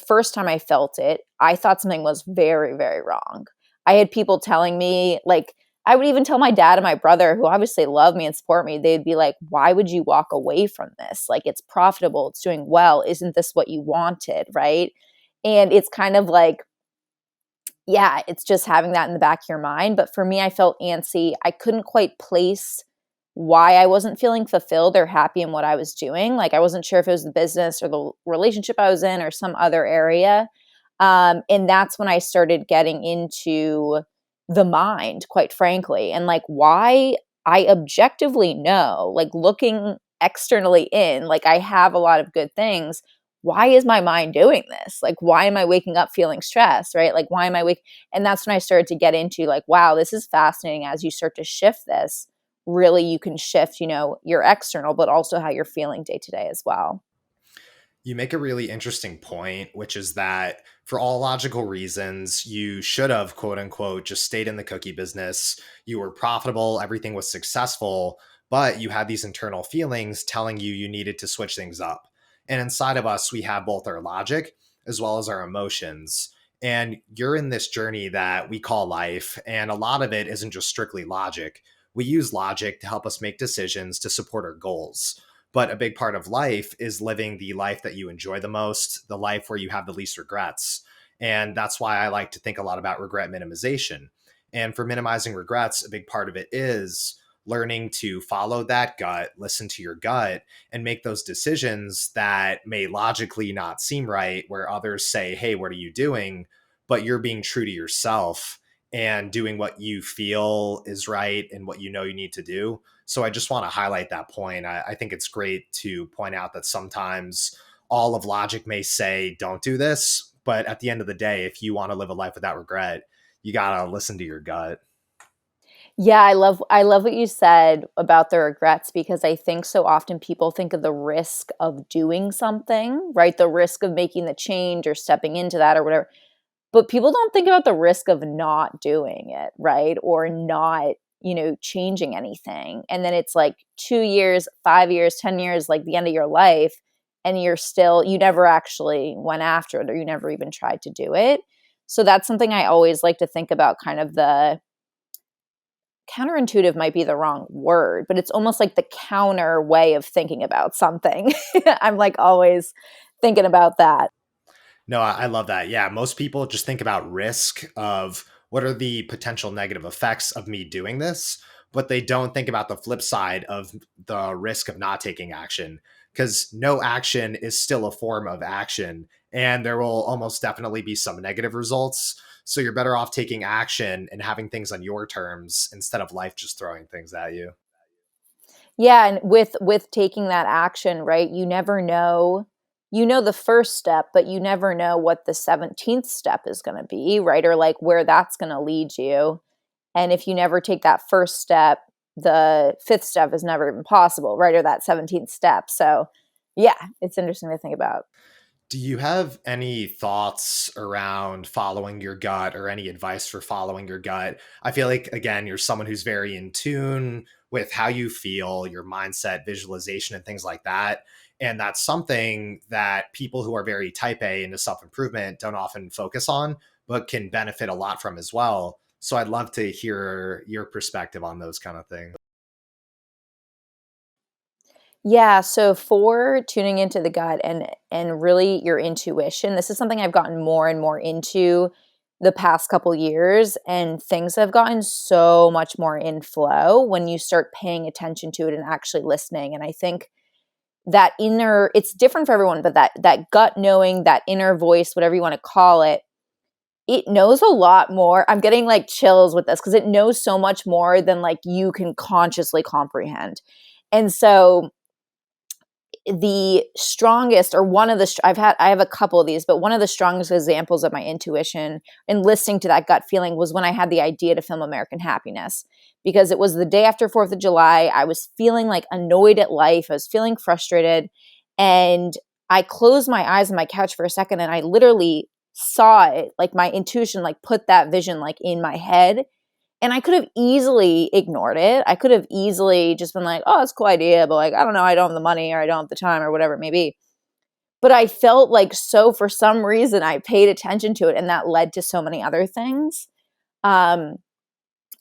[SPEAKER 1] first time I felt it, I thought something was very, very wrong. I had people telling me, like, I would even tell my dad and my brother, who obviously love me and support me, they'd be like, why would you walk away from this? Like, it's profitable, it's doing well. Isn't this what you wanted? Right. And it's kind of like, yeah, it's just having that in the back of your mind. But for me, I felt antsy. I couldn't quite place why I wasn't feeling fulfilled or happy in what I was doing. Like I wasn't sure if it was the business or the relationship I was in or some other area. And that's when I started getting into the mind, quite frankly, and like why I objectively know, like looking externally in, like I have a lot of good things. Why is my mind doing this? Like, why am I waking up feeling stressed? Right? Like, why am I wake? And that's when I started to get into like, wow, this is fascinating. As you start to shift this, really, you can shift, your external, but also how you're feeling day to day as well.
[SPEAKER 2] You make a really interesting point, which is that for all logical reasons, you should have, quote unquote, just stayed in the cookie business. You were profitable, everything was successful, but you had these internal feelings telling you you needed to switch things up. And inside of us, we have both our logic as well as our emotions. And you're in this journey that we call life. And a lot of it isn't just strictly logic. We use logic to help us make decisions to support our goals. But a big part of life is living the life that you enjoy the most, the life where you have the least regrets. And that's why I like to think a lot about regret minimization. And for minimizing regrets, a big part of it is learning to follow that gut, listen to your gut, and make those decisions that may logically not seem right, where others say, hey, what are you doing? But you're being true to yourself and doing what you feel is right and what you know you need to do. So I just want to highlight that point. I think it's great to point out that sometimes all of logic may say, don't do this. But at the end of the day, if you want to live a life without regret, you got to listen to your gut.
[SPEAKER 1] Yeah, I love what you said about the regrets, because I think so often people think of the risk of doing something, right? The risk of making the change or stepping into that or whatever. But people don't think about the risk of not doing it, right? Or not, changing anything. And then it's like 2 years, 5 years, 10 years, like the end of your life, and you never actually went after it, or you never even tried to do it. So that's something I always like to think about. Kind of the counterintuitive might be the wrong word, but it's almost like the counter way of thinking about something. I'm like always thinking about that.
[SPEAKER 2] No, I love that. Yeah, most people just think about risk of what are the potential negative effects of me doing this, but they don't think about the flip side of the risk of not taking action, because no action is still a form of action and there will almost definitely be some negative results. So you're better off taking action and having things on your terms instead of life just throwing things at you.
[SPEAKER 1] Yeah, and with taking that action, right? You never know. You know the first step, but you never know what the 17th step is going to be, right? Or like where that's going to lead you. And if you never take that first step, the fifth step is never even possible, right? Or that 17th step. So, yeah, it's interesting to think about.
[SPEAKER 2] Do you have any thoughts around following your gut or any advice for following your gut? I feel like, again, you're someone who's very in tune with how you feel, your mindset, visualization, and things like that. And that's something that people who are very type A into self improvement don't often focus on, but can benefit a lot from as well. So I'd love to hear your perspective on those kind of things.
[SPEAKER 1] Yeah, so for tuning into the gut and really your intuition, this is something I've gotten more and more into the past couple years, and things have gotten so much more in flow when you start paying attention to it and actually listening. And I think that inner, it's different for everyone, but that gut knowing, that inner voice, whatever you want to call it knows a lot more. I'm getting like chills with this because it knows so much more than like you can consciously comprehend. And so the strongest, or one of the I have a couple of these, but one of the strongest examples of my intuition and listening to that gut feeling was when I had the idea to film American Happiness, because it was the day after 4th of July. I was feeling like annoyed at life. I was feeling frustrated, and I closed my eyes on my couch for a second, and I literally saw it, like my intuition like put that vision like in my head. And I could have easily ignored it. I could have easily just been like, oh, it's a cool idea, but like, I don't know, I don't have the money or I don't have the time or whatever it may be. But I felt like, so for some reason, I paid attention to it, and that led to so many other things. Um,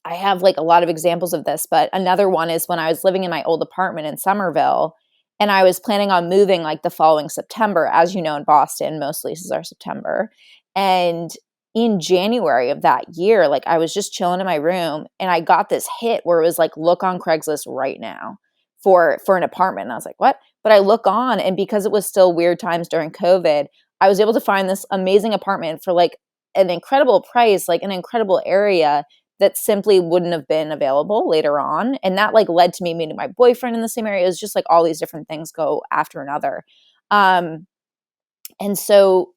[SPEAKER 1] I have like a lot of examples of this, but another one is when I was living in my old apartment in Somerville, and I was planning on moving like the following September. As you know, in Boston, most leases are September. And in January of that year, like I was just chilling in my room, and I got this hit where it was like, look on Craigslist right now for an apartment. And I was like, what? But I look on, and because it was still weird times during COVID, I was able to find this amazing apartment for like an incredible price, like an incredible area that simply wouldn't have been available later on. And that like led to me meeting my boyfriend in the same area. It was just like all these different things go after another. Um, and so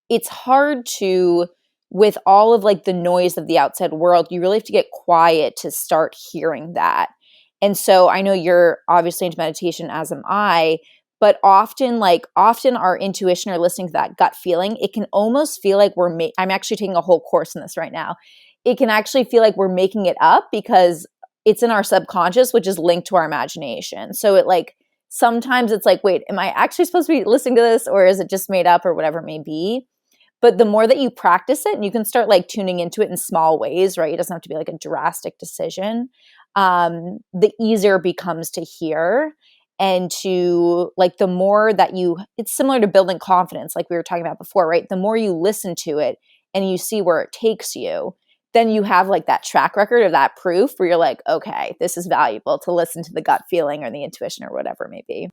[SPEAKER 1] it's hard to, with all of like the noise of the outside world, you really have to get quiet to start hearing that. And so I know you're obviously into meditation, as am I, but often our intuition or listening to that gut feeling, it can almost feel like I'm actually taking a whole course in this right now. It can actually feel like we're making it up because it's in our subconscious, which is linked to our imagination. So it like, sometimes it's like, wait, am I actually supposed to be listening to this, or is it just made up, or whatever it may be? But the more that you practice it, and you can start like tuning into it in small ways, right? It doesn't have to be like a drastic decision. The easier it becomes to hear, and to like, the more that it's similar to building confidence, like we were talking about before, right? The more you listen to it and you see where it takes you, then you have like that track record of that proof where you're like, okay, this is valuable to listen to the gut feeling or the intuition or whatever it may be.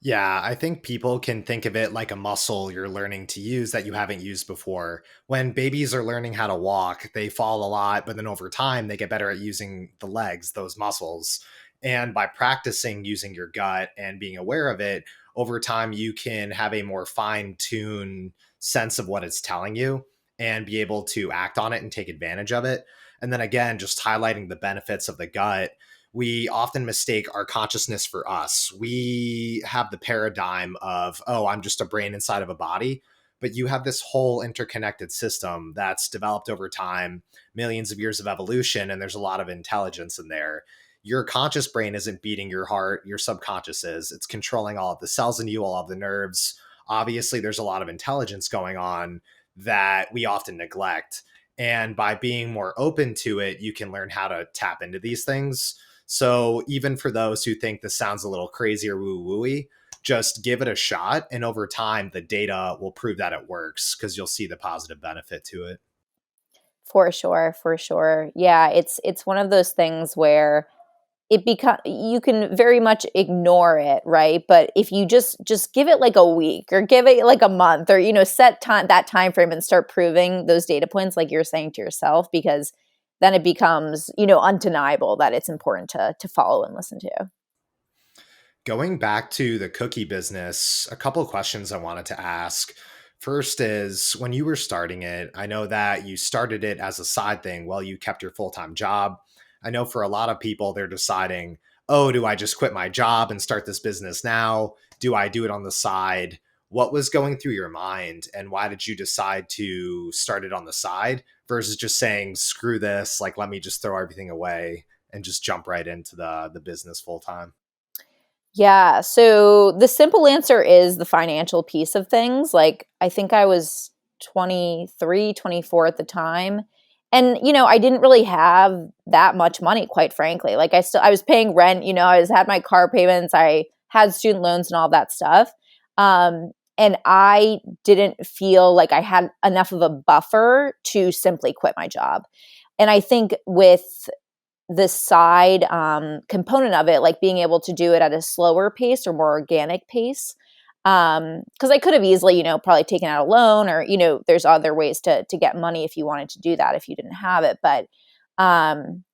[SPEAKER 2] Yeah, I think people can think of it like a muscle you're learning to use that you haven't used before. When babies are learning how to walk, they fall a lot, but then over time, they get better at using the legs, those muscles. And by practicing using your gut and being aware of it, over time, you can have a more fine tuned sense of what it's telling you and be able to act on it and take advantage of it. And then again, just highlighting the benefits of the gut, we often mistake our consciousness for us. We have the paradigm of, oh, I'm just a brain inside of a body. But you have this whole interconnected system that's developed over time, millions of years of evolution, and there's a lot of intelligence in there. Your conscious brain isn't beating your heart, your subconscious is. It's controlling all of the cells in you, all of the nerves. Obviously, there's a lot of intelligence going on that we often neglect. And by being more open to it, you can learn how to tap into these things. So even for those who think this sounds a little crazy or woo wooey, just give it a shot. And over time, the data will prove that it works because you'll see the positive benefit to it.
[SPEAKER 1] For sure, for sure. Yeah, it's one of those things where you can very much ignore it, right? But if you just give it like a week, or give it like a month, or set time frame and start proving those data points, like you're saying to yourself, because then it becomes undeniable that it's important to follow and listen to.
[SPEAKER 2] Going back to the cookie business, a couple of questions I wanted to ask. First is, when you were starting it, I know that you started it as a side thing while you kept your full time job. I know for a lot of people, they're deciding, oh, do I just quit my job and start this business now? Do I do it on the side what was going through your mind and why did you decide to start it on the side versus just saying, screw this, like, let me just throw everything away and just jump right into the business full time?
[SPEAKER 1] Yeah. So the simple answer is the financial piece of things. Like, I think I was 23, 24 at the time. And, I didn't really have that much money, quite frankly. Like, I was paying rent, had my car payments, I had student loans and all that stuff. And I didn't feel like I had enough of a buffer to simply quit my job. And I think with the side component of it, like being able to do it at a slower pace or more organic pace. Because I could have easily, probably taken out a loan or, there's other ways to get money if you wanted to do that if you didn't have it. But um,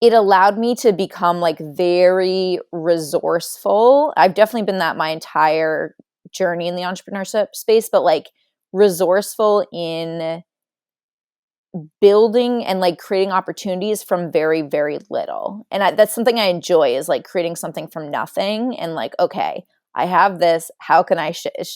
[SPEAKER 1] it allowed me to become like very resourceful. I've definitely been that my entire journey in the entrepreneurship space, but like resourceful in building and like creating opportunities from very, very little. And that's something I enjoy, is like creating something from nothing and like, okay, I have this, how can I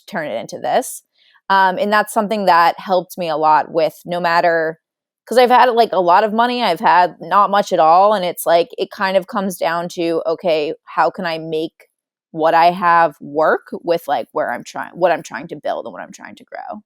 [SPEAKER 1] turn it into this? And that's something that helped me a lot with, no matter, because I've had like a lot of money, I've had not much at all. And it's like, it kind of comes down to, okay, how can I make what I have work with like what I'm trying to build and what I'm trying to grow.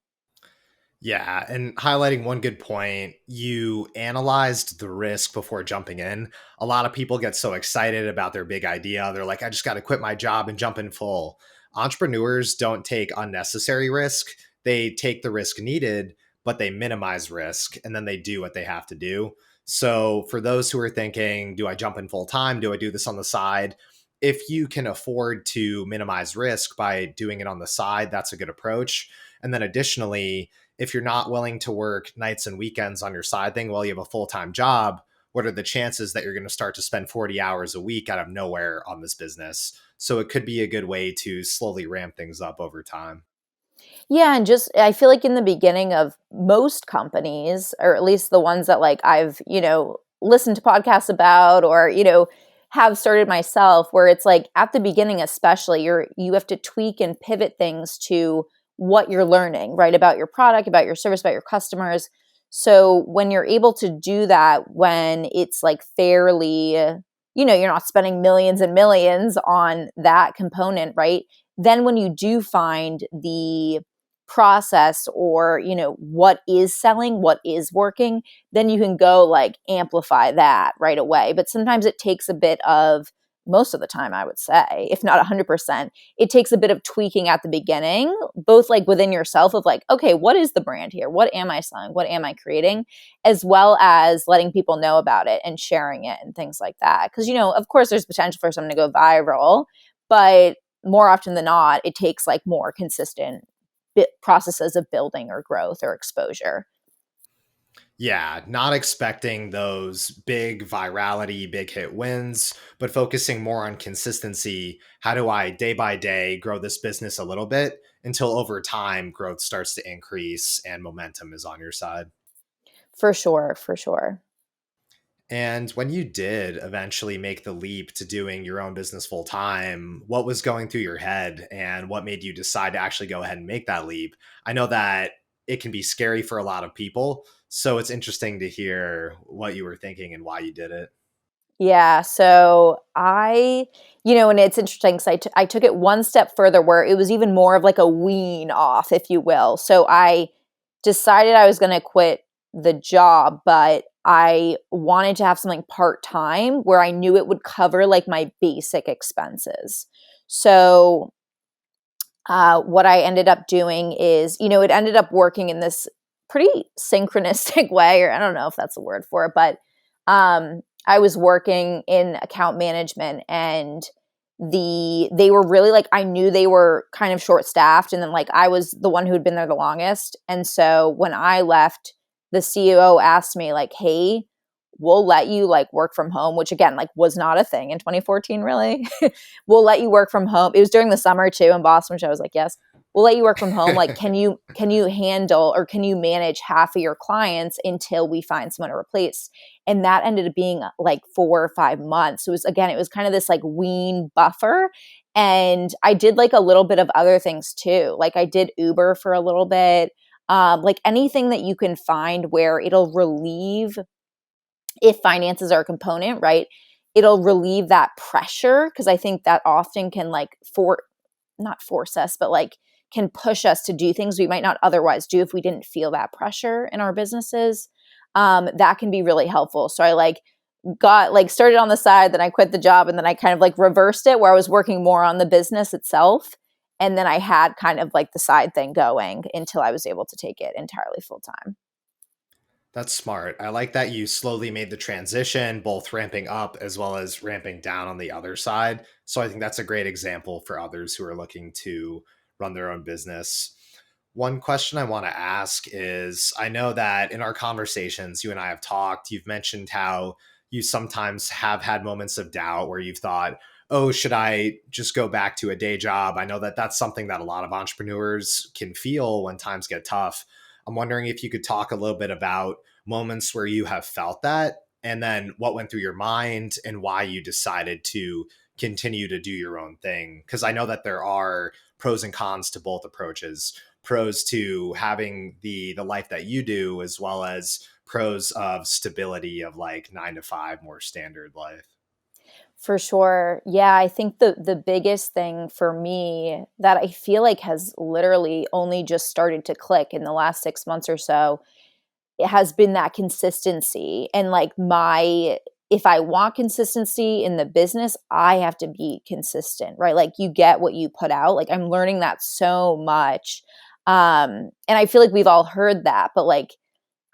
[SPEAKER 2] Yeah, and highlighting one good point, you analyzed the risk before jumping in. A lot of people get so excited about their big idea. They're like, I just got to quit my job and jump in full. Entrepreneurs don't take unnecessary risk. They take the risk needed, but they minimize risk and then they do what they have to do. So, for those who are thinking, do I jump in full time? Do I do this on the side? If you can afford to minimize risk by doing it on the side, that's a good approach. And then additionally, if you're not willing to work nights and weekends on your side thing while you have a full-time job, what are the chances that you're going to start to spend 40 hours a week out of nowhere on this business? So it could be a good way to slowly ramp things up over time.
[SPEAKER 1] Yeah, and just I feel like in the beginning of most companies, or at least the ones that like I've, listened to podcasts about or, have started myself, where it's like at the beginning especially, you have to tweak and pivot things to what you're learning, right? About your product, about your service, about your customers. So when you're able to do that, when it's like fairly, you're not spending millions and millions on that component, right? Then when you do find the process or what is selling, what is working, then you can go like amplify that right away. But sometimes it takes a bit of, most of the time I would say, if not 100%, it takes a bit of tweaking at the beginning, both like within yourself of like, okay, what is the brand here, what am I selling, what am I creating, as well as letting people know about it and sharing it and things like that. Because of course there's potential for something to go viral, but more often than not it takes like more consistent processes of building or growth or exposure.
[SPEAKER 2] Yeah, not expecting those big virality, big hit wins, but focusing more on consistency. How do I day by day grow this business a little bit until over time growth starts to increase and momentum is on your side?
[SPEAKER 1] For sure, for sure.
[SPEAKER 2] And when you did eventually make the leap to doing your own business full time, what was going through your head and what made you decide to actually go ahead and make that leap? I know that it can be scary for a lot of people. So it's interesting to hear what you were thinking and why you did it.
[SPEAKER 1] Yeah, so and it's interesting because I took it one step further where it was even more of like a wean off, if you will. So I decided I was going to quit the job, but I wanted to have something part time where I knew it would cover like my basic expenses. So what I ended up doing is, it ended up working in this pretty synchronistic way, or I don't know if that's a word for it, but I was working in account management and they were really like, I knew they were kind of short staffed, and then like I was the one who had been there the longest. And so when I left, the CEO asked me like, hey, we'll let you like work from home, which again like was not a thing in 2014 really. We'll let you work from home. It was during the summer too in Boston, which I was like, yes, we'll let you work from home. Like, can you handle or can you manage half of your clients until we find someone to replace? And that ended up being like 4 or 5 months. So it was kind of this like wean buffer. And I did like a little bit of other things too. Like I did Uber for a little bit. Like anything that you can find where it'll relieve, if finances are a component, right? It'll relieve that pressure, because I think that often can like not force us, but like can push us to do things we might not otherwise do if we didn't feel that pressure in our businesses. That can be really helpful. So I like got like started on the side, then I quit the job, and then I kind of like reversed it where I was working more on the business itself. And then I had kind of like the side thing going until I was able to take it entirely full time.
[SPEAKER 2] That's smart. I like that you slowly made the transition, both ramping up as well as ramping down on the other side. So I think that's a great example for others who are looking to run their own business. One question I want to ask is, I know that in our conversations, you and I have talked, you've mentioned how you sometimes have had moments of doubt where you've thought, oh, should I just go back to a day job? I know that that's something that a lot of entrepreneurs can feel when times get tough. I'm wondering if you could talk a little bit about moments where you have felt that, and then what went through your mind and why you decided to continue to do your own thing. Because I know that there are pros and cons to both approaches. Pros to having the life that you do, as well as pros of stability of like 9 to 5, more standard life.
[SPEAKER 1] For sure. Yeah, I think the biggest thing for me that I feel like has literally only just started to click in the last 6 months or so, it has been that consistency. And like my if I want consistency in the business, I have to be consistent, right? Like you get what you put out. Like I'm learning that so much. And I feel like we've all heard that, but like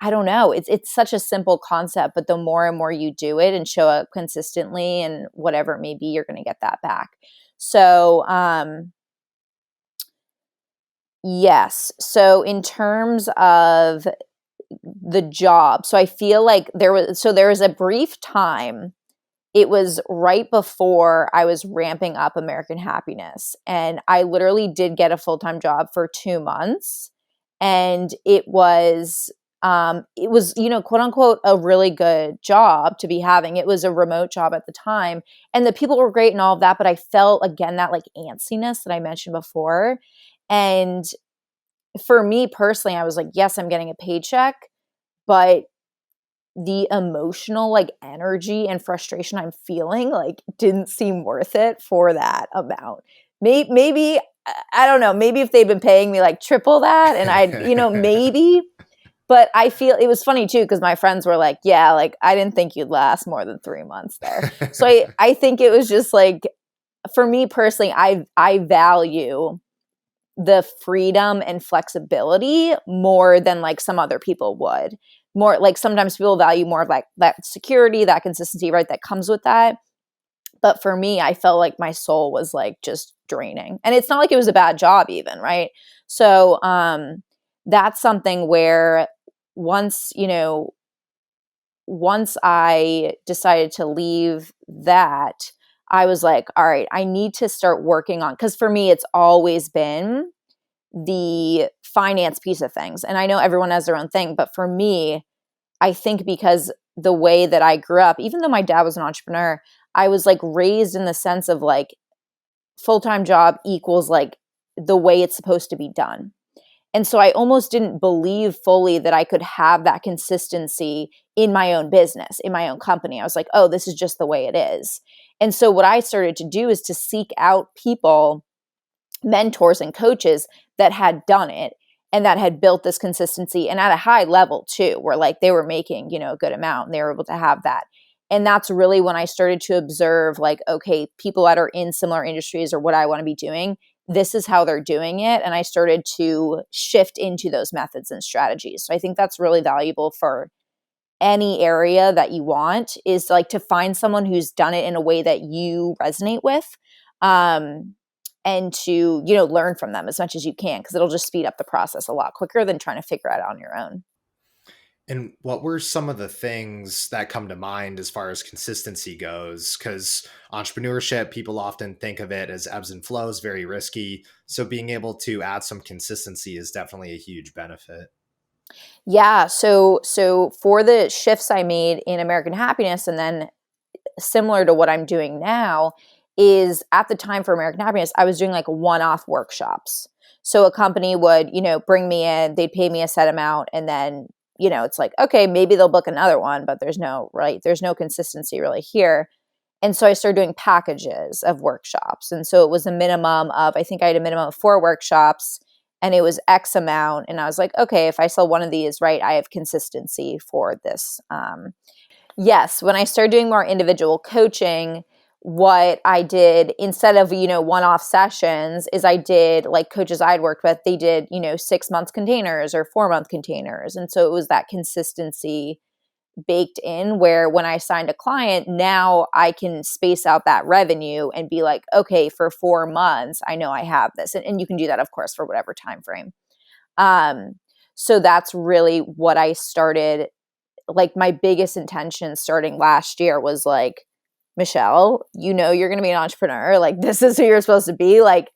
[SPEAKER 1] I don't know. It's such a simple concept, but the more and more you do it and show up consistently and whatever it may be, you're going to get that back. So, yes. So in terms of the job, so I feel like there was a brief time. It was right before I was ramping up American Happiness, and I literally did get a full-time job for 2 months, and it was, quote unquote, a really good job to be having. It was a remote job at the time, and the people were great and all of that, but I felt again that like antsiness that I mentioned before. And for me personally, I was like, yes, I'm getting a paycheck, but the emotional like energy and frustration I'm feeling like didn't seem worth it for that amount. Maybe I don't know, maybe if they'd been paying me like triple that and maybe, but I feel it was funny too because my friends were like, yeah, like I didn't think you'd last more than 3 months there. So I think it was just like for me personally, I value the freedom and flexibility more than like some other people would. More like sometimes people value more of like that security, that consistency, right? That comes with that. But for me, I felt like my soul was like just draining. And it's not like it was a bad job even, right? So that's something where once, once I decided to leave that, I was like, all right, I need to start working on, because for me, it's always been the finance piece of things. And I know everyone has their own thing, but for me, I think because the way that I grew up, even though my dad was an entrepreneur, I was like raised in the sense of like full-time job equals like the way it's supposed to be done. And so I almost didn't believe fully that I could have that consistency in my own business, in my own company. I was like, oh, this is just the way it is. And so what I started to do is to seek out people, mentors and coaches that had done it and that had built this consistency and at a high level too, where like they were making, a good amount and they were able to have that. And that's really when I started to observe like, okay, people that are in similar industries or what I want to be doing, this is how they're doing it. And I started to shift into those methods and strategies. So I think that's really valuable for any area that you want, is like to find someone who's done it in a way that you resonate with. And to, learn from them as much as you can, because it'll just speed up the process a lot quicker than trying to figure it out on your own.
[SPEAKER 2] And what were some of the things that come to mind as far as consistency goes? Because entrepreneurship, people often think of it as ebbs and flows, very risky. So being able to add some consistency is definitely a huge benefit.
[SPEAKER 1] Yeah. So for the shifts I made in American Happiness, and then similar to what I'm doing now, is at the time for American Happiness, I was doing like one-off workshops. So a company would, bring me in, they'd pay me a set amount, and then, it's like, okay, maybe they'll book another one, but there's no consistency really here. And so I started doing packages of workshops. And so it was a minimum of, I think I had a minimum of 4 workshops, and it was X amount. And I was like, okay, if I sell one of these, right, I have consistency for this. Yes, when I started doing more individual coaching, what I did instead of, one-off sessions is I did, like, coaches I'd worked with, they did, 6-month containers or 4-month containers. And so it was that consistency baked in where when I signed a client, now I can space out that revenue and be like, okay, for 4 months, I know I have this. And you can do that, of course, for whatever time frame. So that's really what I started. Like, my biggest intention starting last year was like, Michelle, you're going to be an entrepreneur. Like, this is who you're supposed to be. Like,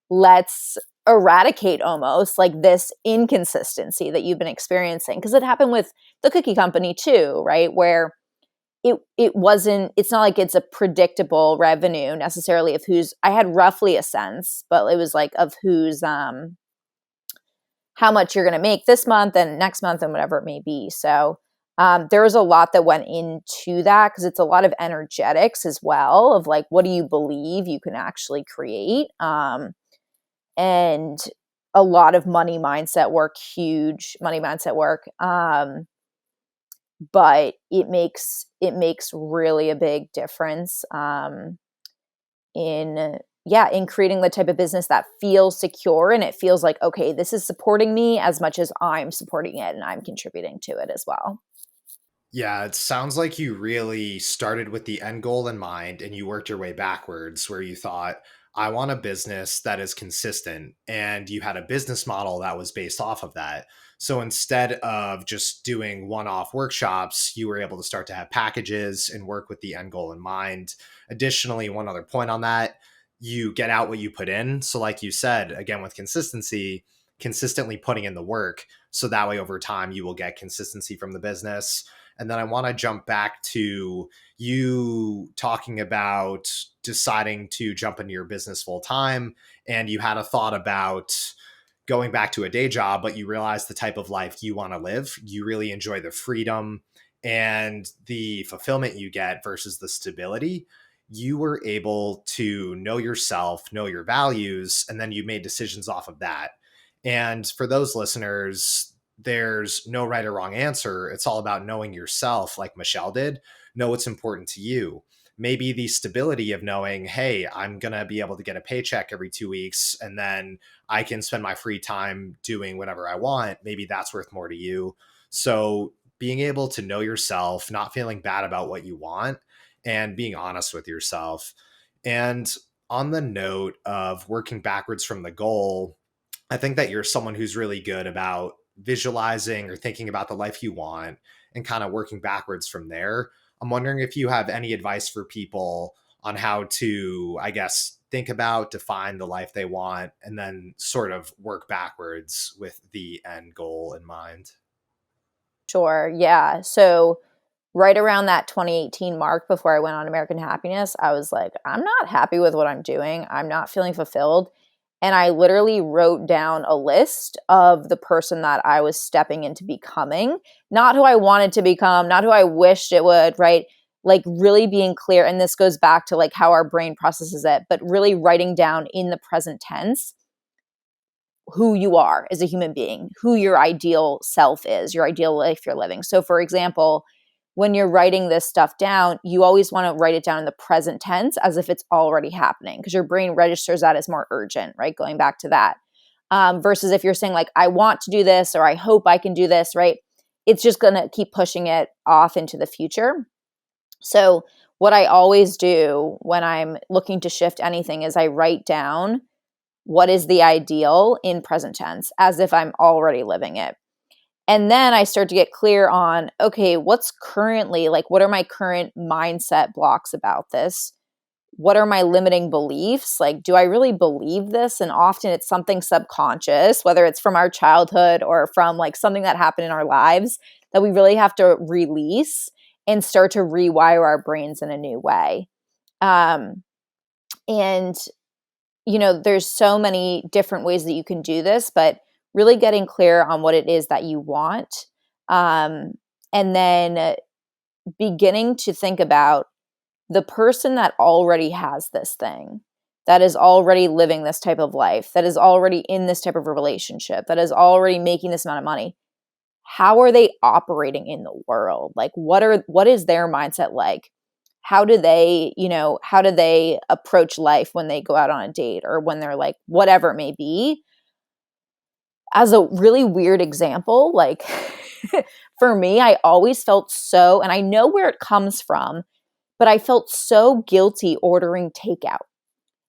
[SPEAKER 1] let's eradicate almost like this inconsistency that you've been experiencing. Because it happened with the cookie company too, right? Where it's not like it's a predictable revenue necessarily of I had roughly a sense, but it was like of how much you're going to make this month and next month and whatever it may be. So there was a lot that went into that because it's a lot of energetics as well of like, what do you believe you can actually create? And a lot of money mindset work, huge money mindset work. But it makes really a big difference in creating the type of business that feels secure and it feels like, okay, this is supporting me as much as I'm supporting it and I'm contributing to it as well.
[SPEAKER 2] Yeah, it sounds like you really started with the end goal in mind and you worked your way backwards where you thought, I want a business that is consistent. And you had a business model that was based off of that. So instead of just doing one off workshops, you were able to start to have packages and work with the end goal in mind. Additionally, one other point on that, you get out what you put in. So, like you said, again, with consistency, consistently putting in the work. So that way, over time, you will get consistency from the business. And then I want to jump back to you talking about deciding to jump into your business full time. And you had a thought about going back to a day job, but you realize the type of life you want to live. You really enjoy the freedom and the fulfillment you get versus the stability. You were able to know yourself, know your values, and then you made decisions off of that. And for those listeners, there's no right or wrong answer. It's all about knowing yourself, like Michelle did. Know what's important to you. Maybe the stability of knowing, hey, I'm going to be able to get a paycheck every 2 weeks and then I can spend my free time doing whatever I want. Maybe that's worth more to you. So being able to know yourself, not feeling bad about what you want, and being honest with yourself. And on the note of working backwards from the goal, I think that you're someone who's really good about visualizing or thinking about the life you want and kind of working backwards from there. I'm wondering if you have any advice for people on how to, I guess, think about, define the life they want, and then sort of work backwards with the end goal in mind.
[SPEAKER 1] Sure. Yeah. So right around that 2018 mark before I went on American Happiness, I was like, I'm not happy with what I'm doing. I'm not feeling fulfilled. And I literally wrote down a list of the person that I was stepping into becoming, not who I wanted to become, not who I wished it would, right? Like really being clear. And this goes back to like how our brain processes it, but really writing down in the present tense who you are as a human being, who your ideal self is, your ideal life you're living. So, for example, when you're writing this stuff down, you always want to write it down in the present tense as if it's already happening because your brain registers that as more urgent, right? Going back to that. Versus if you're saying, like, I want to do this or I hope I can do this, right? It's just going to keep pushing it off into the future. So, what I always do when I'm looking to shift anything is I write down what is the ideal in present tense as if I'm already living it. And then I start to get clear on, okay, what's currently, like, what are my current mindset blocks about this? What are my limiting beliefs? Like, do I really believe this? And often it's something subconscious, whether it's from our childhood or from like something that happened in our lives that we really have to release and start to rewire our brains in a new way. And, there's so many different ways that you can do this, but really getting clear on what it is that you want. Um, and then beginning to think about the person that already has this thing, that is already living this type of life, that is already in this type of a relationship, that is already making this amount of money. How are they operating in the world? Like what is their mindset like? How do they approach life when they go out on a date or when they're like whatever it may be? As a really weird example, like for me, I always felt so, and I know where it comes from, but I felt so guilty ordering takeout.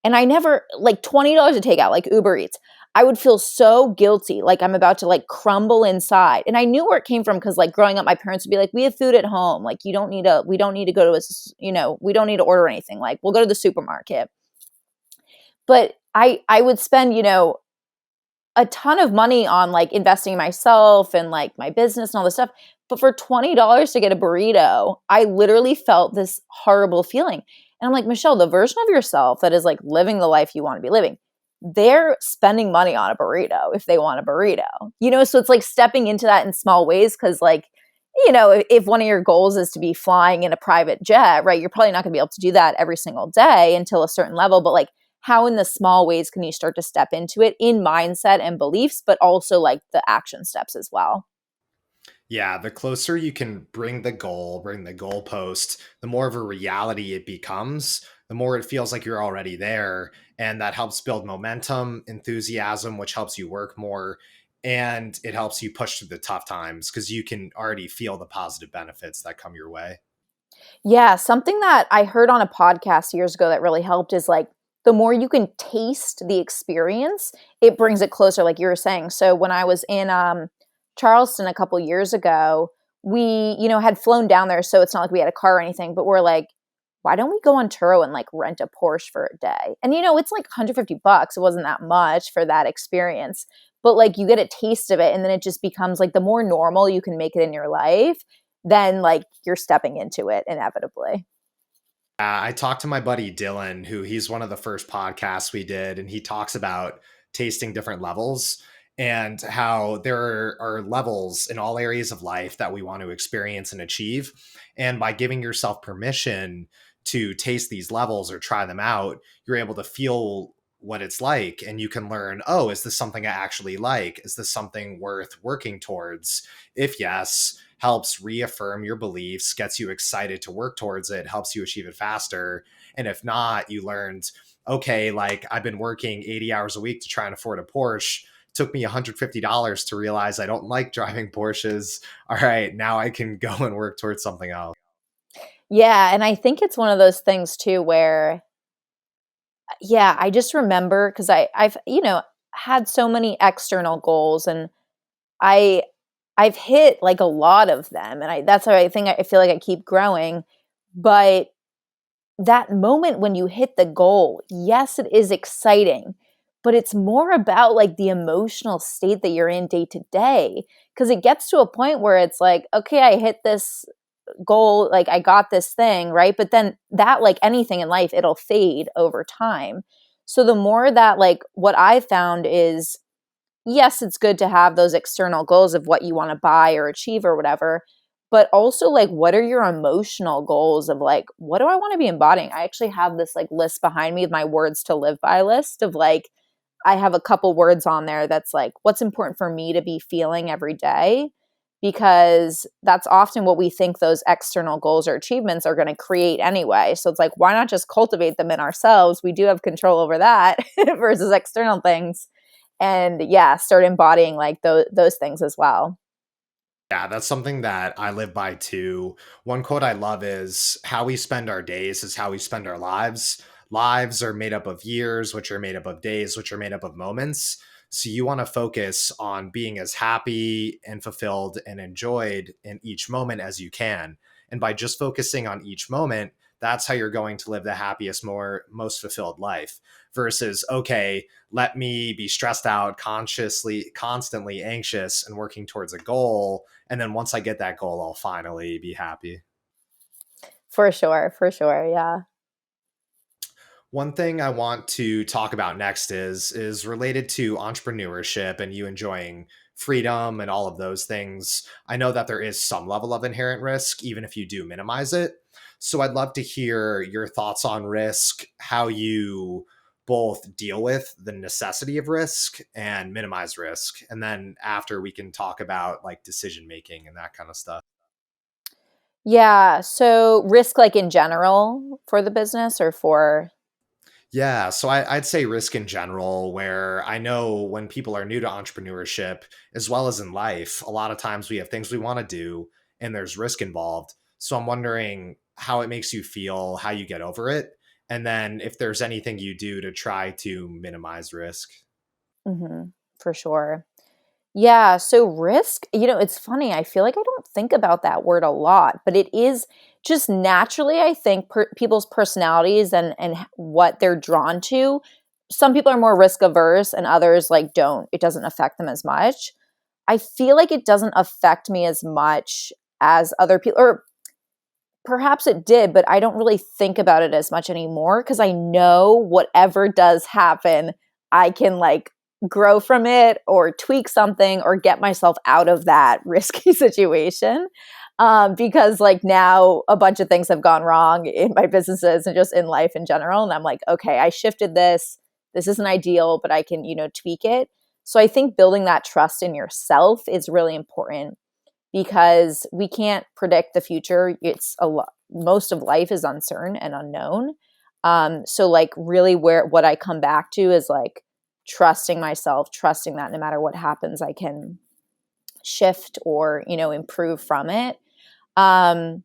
[SPEAKER 1] And I never, like $20 a takeout, like Uber Eats. I would feel so guilty, like I'm about to like crumble inside. And I knew where it came from because like growing up, my parents would be like, "We have food at home. Like we don't need to go to we don't need to order anything. Like we'll go to the supermarket." But I would spend, a ton of money on like investing in myself and like my business and all this stuff. But for $20 to get a burrito, I literally felt this horrible feeling. And I'm like, Michelle, the version of yourself that is like living the life you want to be living, they're spending money on a burrito if they want a burrito. So it's like stepping into that in small ways because like, if one of your goals is to be flying in a private jet, right, you're probably not going to be able to do that every single day until a certain level. But like, how in the small ways can you start to step into it in mindset and beliefs, but also like the action steps as well?
[SPEAKER 2] Yeah, the closer you can bring the goalpost, the more of a reality it becomes, the more it feels like you're already there. And that helps build momentum, enthusiasm, which helps you work more. And it helps you push through the tough times because you can already feel the positive benefits that come your way.
[SPEAKER 1] Yeah, something that I heard on a podcast years ago that really helped is like the more you can taste the experience, it brings it closer, like you were saying. So when I was in Charleston a couple years ago, we, had flown down there. So it's not like we had a car or anything, but we're like, why don't we go on Turo and like rent a Porsche for a day? And it's like $150. It wasn't that much for that experience. But like you get a taste of it and then it just becomes like the more normal you can make it in your life, then like you're stepping into it inevitably.
[SPEAKER 2] I talked to my buddy Dylan, who he's one of the first podcasts we did, and he talks about tasting different levels and how there are levels in all areas of life that we want to experience and achieve. And by giving yourself permission to taste these levels or try them out, you're able to feel what it's like and you can learn, oh, is this something I actually like? Is this something worth working towards? If yes, helps reaffirm your beliefs, gets you excited to work towards it, helps you achieve it faster. And if not, you learned, okay, like I've been working 80 hours a week to try and afford a Porsche. It took me $150 to realize I don't like driving Porsches. All right, now I can go and work towards something else.
[SPEAKER 1] Yeah, and I think it's one of those things too where yeah, I just remember because I've, had so many external goals and I I've hit like a lot of them and that's why I feel like I keep growing. But that moment when you hit the goal, yes, it is exciting, but it's more about like the emotional state that you're in day to day. Cause it gets to a point where it's like, okay, I hit this goal, like I got this thing, right? But then that, like anything in life, it'll fade over time. So the more that, like, what I found is, yes, it's good to have those external goals of what you want to buy or achieve or whatever. But also, like, what are your emotional goals of like, what do I want to be embodying? I actually have this like list behind me of my words to live by list of like, I have a couple words on there that's like, what's important for me to be feeling every day? Because that's often what we think those external goals or achievements are going to create anyway. So it's like, why not just cultivate them in ourselves? We do have control over that versus external things. And yeah, start embodying like those things as well.
[SPEAKER 2] Yeah, that's something that I live by too. One quote I love is how we spend our days is how we spend our lives. Lives are made up of years, which are made up of days, which are made up of moments. So you want to focus on being as happy and fulfilled and enjoyed in each moment as you can. And by just focusing on each moment, that's how you're going to live the happiest, most fulfilled life versus, okay, let me be stressed out, consciously, constantly anxious and working towards a goal, and then once I get that goal, I'll finally be happy.
[SPEAKER 1] For sure, for sure. Yeah.
[SPEAKER 2] One thing I want to talk about next is related to entrepreneurship and you enjoying freedom and all of those things. I know that there is some level of inherent risk even if you do minimize it. So I'd love to hear your thoughts on risk, how you both deal with the necessity of risk and minimize risk. And then after we can talk about like decision making and that kind of stuff.
[SPEAKER 1] Yeah, so risk like in general for the business or for
[SPEAKER 2] Yeah, so I'd say risk in general, where I know when people are new to entrepreneurship, as well as in life, a lot of times we have things we want to do and there's risk involved. So I'm wondering how it makes you feel, how you get over it, and then if there's anything you do to try to minimize risk.
[SPEAKER 1] Mhm, for sure. Yeah, so risk, it's funny. I feel like I don't think about that word a lot, but it is just naturally, I think, people's personalities and what they're drawn to. Some people are more risk averse and others like don't. It doesn't affect them as much. I feel like it doesn't affect me as much as other people, or perhaps it did, but I don't really think about it as much anymore because I know whatever does happen, I can like grow from it or tweak something or get myself out of that risky situation. Because like now a bunch of things have gone wrong in my businesses and just in life in general. And I'm like, okay, I shifted this. This isn't ideal, but I can, tweak it. So I think building that trust in yourself is really important because we can't predict the future. It's a lot. Most of life is uncertain and unknown. So like really where what I come back to is like trusting myself, trusting that no matter what happens, I can shift or, improve from it. Um,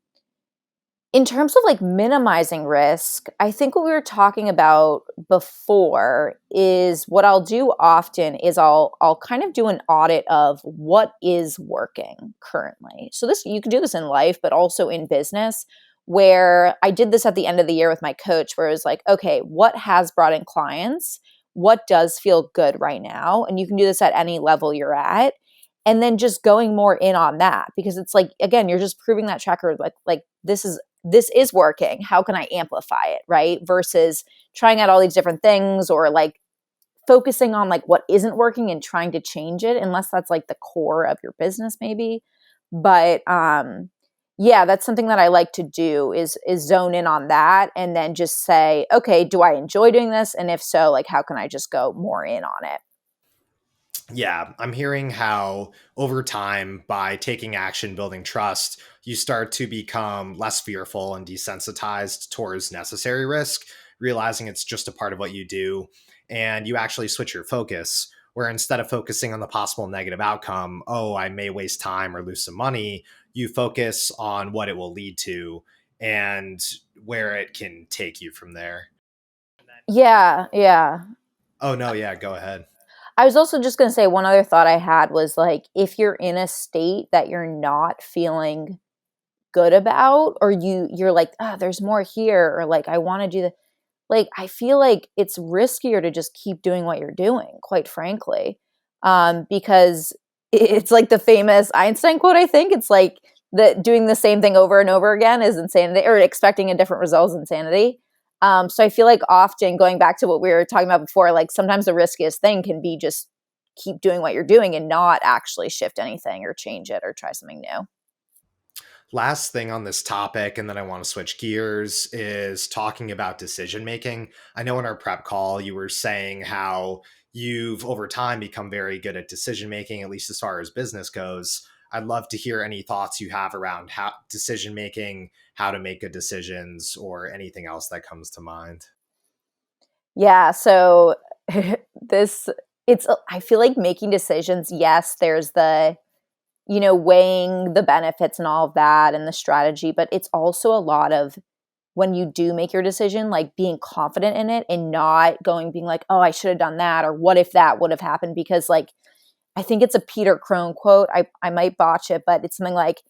[SPEAKER 1] in terms of like minimizing risk, I think what we were talking about before is what I'll do often is I'll kind of do an audit of what is working currently. So this you can do this in life, but also in business, where I did this at the end of the year with my coach, where it was like, okay, what has brought in clients? What does feel good right now? And you can do this at any level you're at. And then just going more in on that because it's like again, you're just proving that track record like this is working. How can I amplify it? Right. Versus trying out all these different things or like focusing on like what isn't working and trying to change it, unless that's like the core of your business, maybe. But yeah, that's something that I like to do is zone in on that and then just say, okay, do I enjoy doing this? And if so, like how can I just go more in on it?
[SPEAKER 2] Yeah, I'm hearing how over time, by taking action, building trust, you start to become less fearful and desensitized towards necessary risk, realizing it's just a part of what you do. And you actually switch your focus, where instead of focusing on the possible negative outcome, oh, I may waste time or lose some money, you focus on what it will lead to and where it can take you from there.
[SPEAKER 1] Yeah, yeah.
[SPEAKER 2] Oh, no, yeah, go ahead.
[SPEAKER 1] I was also just going to say one other thought I had was like if you're in a state that you're not feeling good about or you're like, ah, there's more here or like I want to do the like I feel like it's riskier to just keep doing what you're doing, quite frankly. Because it's like the famous Einstein quote, I think. It's like that doing the same thing over and over again is insanity or expecting a different result is insanity. So I feel like often going back to what we were talking about before, like sometimes the riskiest thing can be just keep doing what you're doing and not actually shift anything or change it or try something new.
[SPEAKER 2] Last thing on this topic, and then I want to switch gears, is talking about decision making. I know in our prep call, you were saying how you've over time become very good at decision making, at least as far as business goes. I'd love to hear any thoughts you have around how decision making, how to make good decisions, or anything else that comes to mind.
[SPEAKER 1] Yeah, so this I feel like making decisions, yes, there's the weighing the benefits and all of that and the strategy, but it's also a lot of when you do make your decision, like being confident in it and not being like, oh, I should have done that, or what if that would have happened? Because like I think it's a Peter Crone quote. I might botch it, but it's something like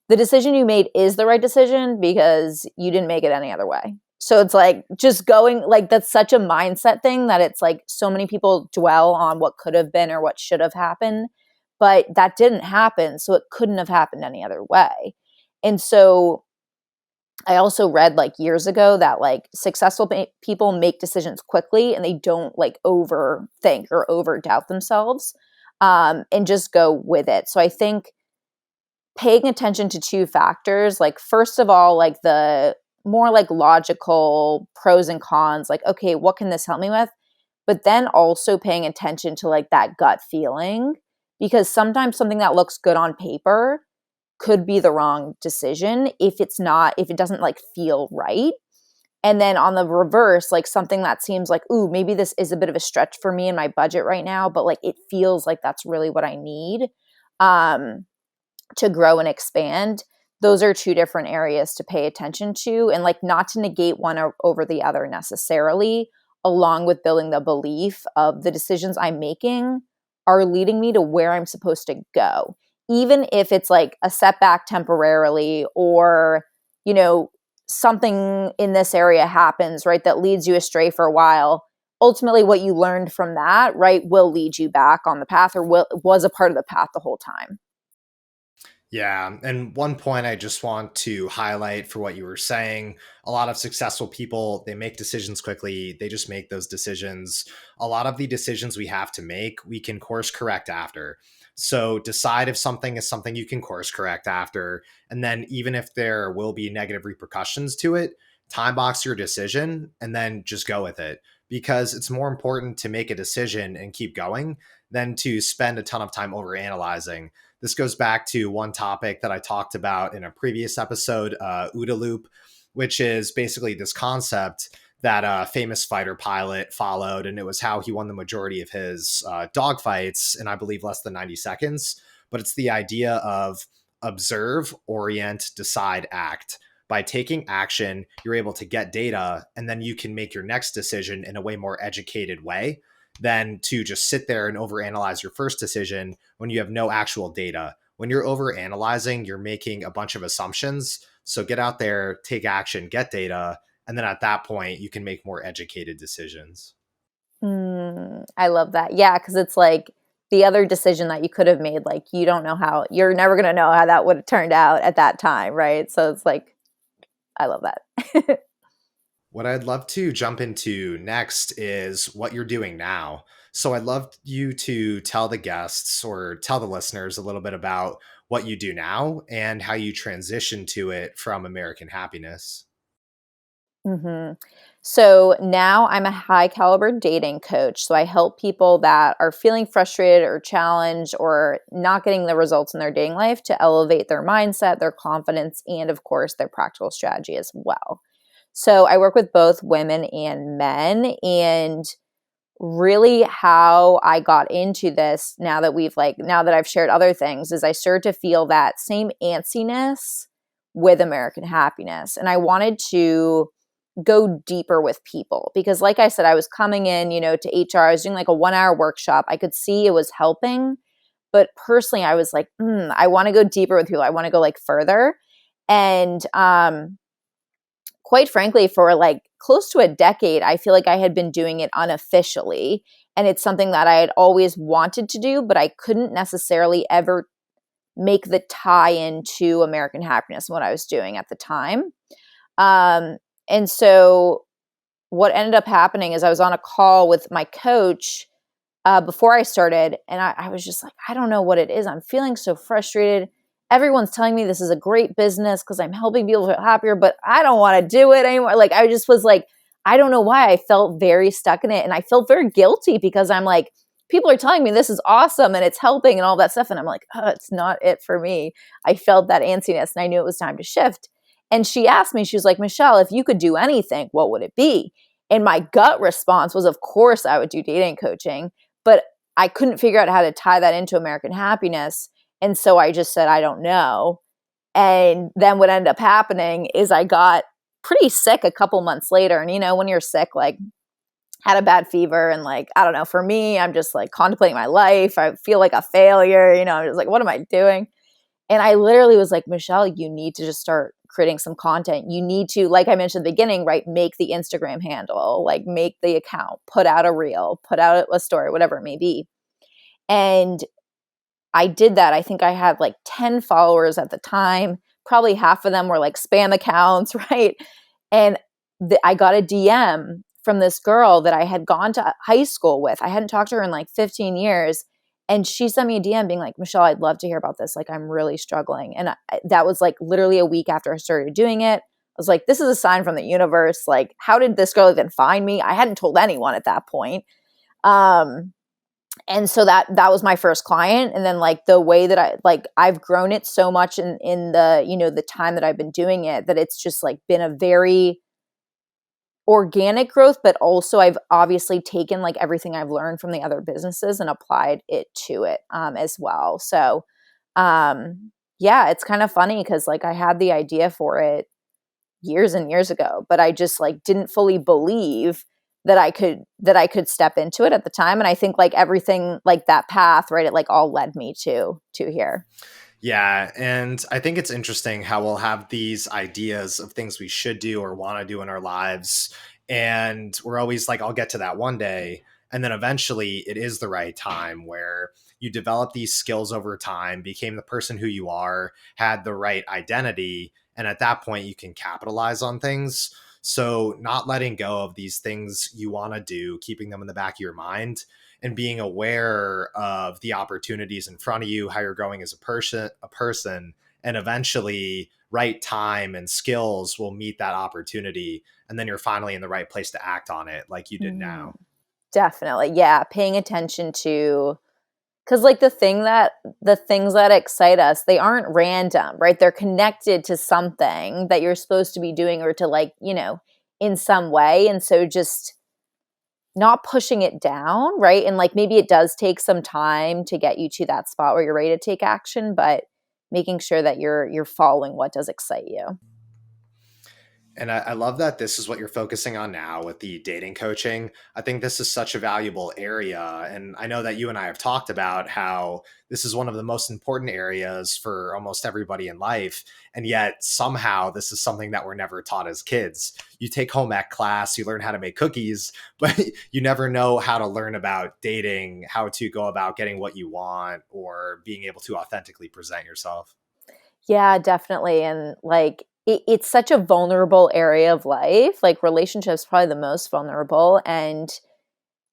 [SPEAKER 1] the decision you made is the right decision because you didn't make it any other way. So it's like just going like that's such a mindset thing that it's like so many people dwell on what could have been or what should have happened, but that didn't happen. So it couldn't have happened any other way. And so I also read like years ago that like successful people make decisions quickly and they don't like overthink or over doubt themselves, and just go with it. So I think paying attention to two factors, like first of all, like the more like logical pros and cons, like, okay, what can this help me with? But then also paying attention to like that gut feeling, because sometimes something that looks good on paper could be the wrong decision if it doesn't like feel right. And then on the reverse, like something that seems like, ooh, maybe this is a bit of a stretch for me in my budget right now, but like it feels like that's really what I need. Um, to grow and expand. Those are two different areas to pay attention to, and like not to negate one over the other necessarily, along with building the belief of the decisions I'm making are leading me to where I'm supposed to go. Even if it's like a setback temporarily, or, you know, something in this area happens, right, that leads you astray for a while. Ultimately, what you learned from that, right, will lead you back on the path, or was a part of the path the whole time.
[SPEAKER 2] Yeah. And one point I just want to highlight for what you were saying, a lot of successful people, they make decisions quickly. They just make those decisions. A lot of the decisions we have to make, we can course correct after. So decide if something is something you can course correct after. And then even if there will be negative repercussions to it, time box your decision and then just go with it. Because it's more important to make a decision and keep going than to spend a ton of time over analyzing. This goes back to one topic that I talked about in a previous episode, OODA loop, which is basically this concept that a famous fighter pilot followed, and it was how he won the majority of his dogfights in, I believe, less than 90 seconds. But it's the idea of observe, orient, decide, act. By taking action, you're able to get data, and then you can make your next decision in a way more educated way than to just sit there and overanalyze your first decision when you have no actual data. When you're overanalyzing, you're making a bunch of assumptions. So get out there, take action, get data, and then at that point, you can make more educated decisions.
[SPEAKER 1] I love that. Yeah, because it's like the other decision that you could have made, like you don't know how, you're never going to know how that would have turned out at that time, right? So it's like, I love that.
[SPEAKER 2] What I'd love to jump into next is what you're doing now. So I'd love you to tell the guests or tell the listeners a little bit about what you do now and how you transition to it from American Happiness.
[SPEAKER 1] hmm So now I'm a high caliber dating coach. So I help people that are feeling frustrated or challenged or not getting the results in their dating life to elevate their mindset, their confidence, and of course, their practical strategy as well. So I work with both women and men. And really how I got into this, now that I've shared other things, is I started to feel that same antsiness with American Happiness. And I wanted to go deeper with people because like I said, I was coming in, to HR. I was doing like a 1 hour workshop. I could see it was helping, but personally I was like, I want to go deeper with people. I want to go like further. And quite frankly, for like close to a decade, I feel like I had been doing it unofficially. And it's something that I had always wanted to do, but I couldn't necessarily ever make the tie into American Happiness and what I was doing at the time. And so what ended up happening is I was on a call with my coach before I started, and I was just like, I don't know what it is. I'm feeling so frustrated. Everyone's telling me this is a great business because I'm helping people feel happier, but I don't want to do it anymore. Like, I just was like, I don't know why I felt very stuck in it. And I felt very guilty because I'm like, people are telling me this is awesome and it's helping and all that stuff. And I'm like, oh, it's not it for me. I felt that antsiness and I knew it was time to shift. And she asked me, she was like, Michelle, if you could do anything, what would it be? And my gut response was, of course, I would do dating coaching, but I couldn't figure out how to tie that into American Happiness. And so I just said, I don't know. And then what ended up happening is I got pretty sick a couple months later. And, when you're sick, like, had a bad fever and like, I don't know, for me, I'm just like contemplating my life. I feel like a failure. I'm just like, what am I doing? And I literally was like, Michelle, you need to just start creating some content. You need to, like I mentioned at the beginning, right? Make the Instagram handle, like make the account, put out a reel, put out a story, whatever it may be. And I did that. I think I had like 10 followers at the time, probably half of them were like spam accounts, right? And I got a DM from this girl that I had gone to high school with. I hadn't talked to her in like 15 years. And she sent me a DM being like, Michelle, I'd love to hear about this. Like, I'm really struggling. And that was like literally a week after I started doing it. I was like, this is a sign from the universe. Like, how did this girl even find me? I hadn't told anyone at that point. And so that was my first client. And then like the way that I've grown it so much in the, the time that I've been doing it, that it's just like been a very organic growth, but also I've obviously taken like everything I've learned from the other businesses and applied it to it as well. So yeah, it's kind of funny because like I had the idea for it years and years ago, but I just like didn't fully believe that I could step into it at the time. And I think like everything like that path, right, it like all led me to here.
[SPEAKER 2] Yeah, and I think it's interesting how we'll have these ideas of things we should do or want to do in our lives, and we're always like, I'll get to that one day. And then eventually it is the right time where you develop these skills over time, became the person who you are, had the right identity, and at that point you can capitalize on things. So not letting go of these things you want to do, keeping them in the back of your mind, and being aware of the opportunities in front of you, how you're growing as a person, and eventually right time and skills will meet that opportunity. And then you're finally in the right place to act on it like you did
[SPEAKER 1] Mm,
[SPEAKER 2] now.
[SPEAKER 1] definitely. Yeah. Paying attention to, because like the things that excite us, they aren't random, right? They're connected to something that you're supposed to be doing or to like, in some way. And so just not pushing it down, right? And like maybe it does take some time to get you to that spot where you're ready to take action, but making sure that you're following what does excite you.
[SPEAKER 2] And I love that this is what you're focusing on now with the dating coaching. I think this is such a valuable area. And I know that you and I have talked about how this is one of the most important areas for almost everybody in life. And yet somehow this is something that we're never taught as kids. You take home ec class, you learn how to make cookies, but you never know how to learn about dating, how to go about getting what you want, or being able to authentically present yourself.
[SPEAKER 1] Yeah, definitely. And like it's such a vulnerable area of life. Like relationships probably the most vulnerable. And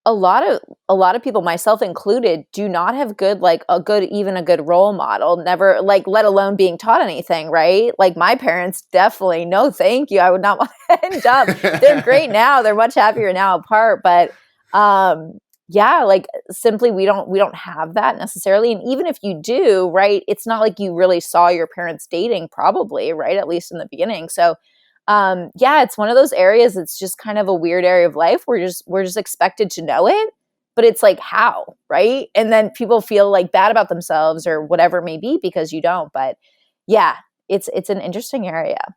[SPEAKER 1] a lot of people, myself included, do not have good like a good role model, never like let alone being taught anything, right? Like my parents definitely no thank you. I would not want to end up. They're great now. They're much happier now apart, but yeah, like simply we don't have that necessarily. And even if you do, right, it's not like you really saw your parents dating probably, right? At least in the beginning. So yeah, it's one of those areas. It's just kind of a weird area of life. We're just expected to know it, but it's like how, right? And then people feel like bad about themselves or whatever it may be because you don't. But yeah, it's an interesting area.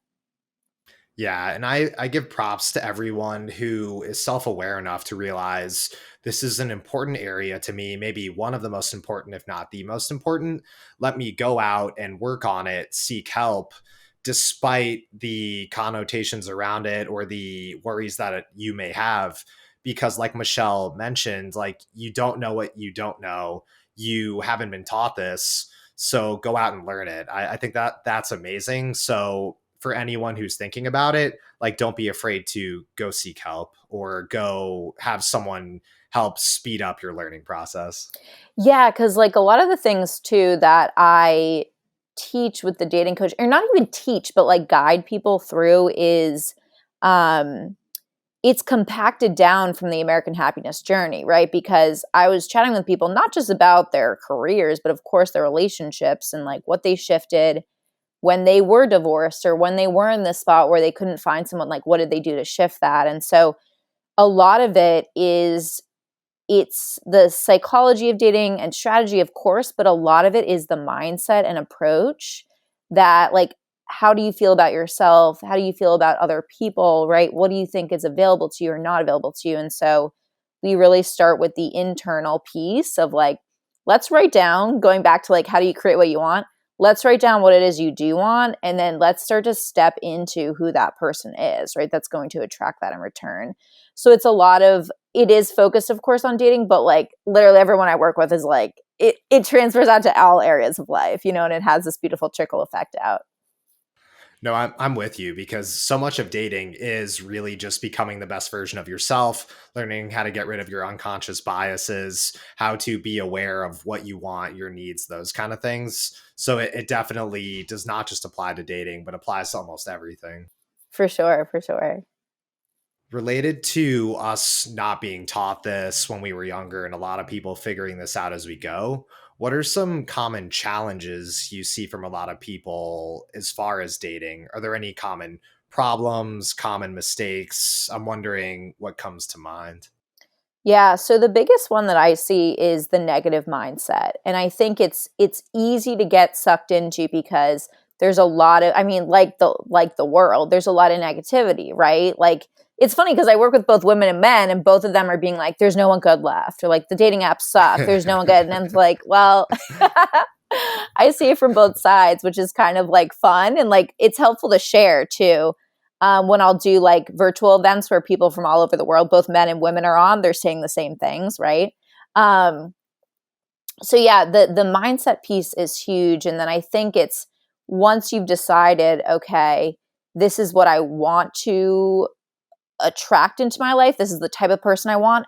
[SPEAKER 2] Yeah, and I give props to everyone who is self-aware enough to realize this is an important area to me, maybe one of the most important, if not the most important. Let me go out and work on it, seek help, despite the connotations around it or the worries that you may have. Because, like Michelle mentioned, like you don't know what you don't know. You haven't been taught this. So go out and learn it. I think that that's amazing. So for anyone who's thinking about it, like don't be afraid to go seek help or go have someone help speed up your learning process.
[SPEAKER 1] Yeah, because like a lot of the things too that I teach with the dating coach, or not even teach, but like guide people through is um it's compacted down from the American happiness journey, right? Because I was chatting with people not just about their careers, but of course their relationships and like what they shifted when they were divorced or when they were in this spot where they couldn't find someone, like what did they do to shift that? And so a lot of it is it's the psychology of dating and strategy, of course, but a lot of it is the mindset and approach that, like, how do you feel about yourself? How do you feel about other people, right? What do you think is available to you or not available to you? And so we really start with the internal piece of like, let's write down, going back to like, how do you create what you want? Let's write down what it is you do want. And then let's start to step into who that person is, right? That's going to attract that in return. So it's a lot of, it is focused, of course, on dating, but like literally everyone I work with is like, it transfers out to all areas of life, and it has this beautiful trickle effect out.
[SPEAKER 2] No, I'm with you because so much of dating is really just becoming the best version of yourself, learning how to get rid of your unconscious biases, how to be aware of what you want, your needs, those kind of things. So it definitely does not just apply to dating, but applies to almost everything.
[SPEAKER 1] For sure, for sure.
[SPEAKER 2] Related to us not being taught this when we were younger and a lot of people figuring this out as we go, what are some common challenges you see from a lot of people as far as dating? Are there any common problems, common mistakes? I'm wondering what comes to mind.
[SPEAKER 1] Yeah, so the biggest one that I see is the negative mindset. And I think it's easy to get sucked into because there's a lot of, I mean, like the world, there's a lot of negativity, right? Like it's funny because I work with both women and men and both of them are being like there's no one good left or like the dating apps suck, there's no one good. And I'm like, well, I see it from both sides, which is kind of like fun and like it's helpful to share too. When I'll do like virtual events where people from all over the world, both men and women are on, they're saying the same things, right? Um, so yeah, the mindset piece is huge. And then I think it's once you've decided, okay, this is what I want to attract into my life, this is the type of person I want,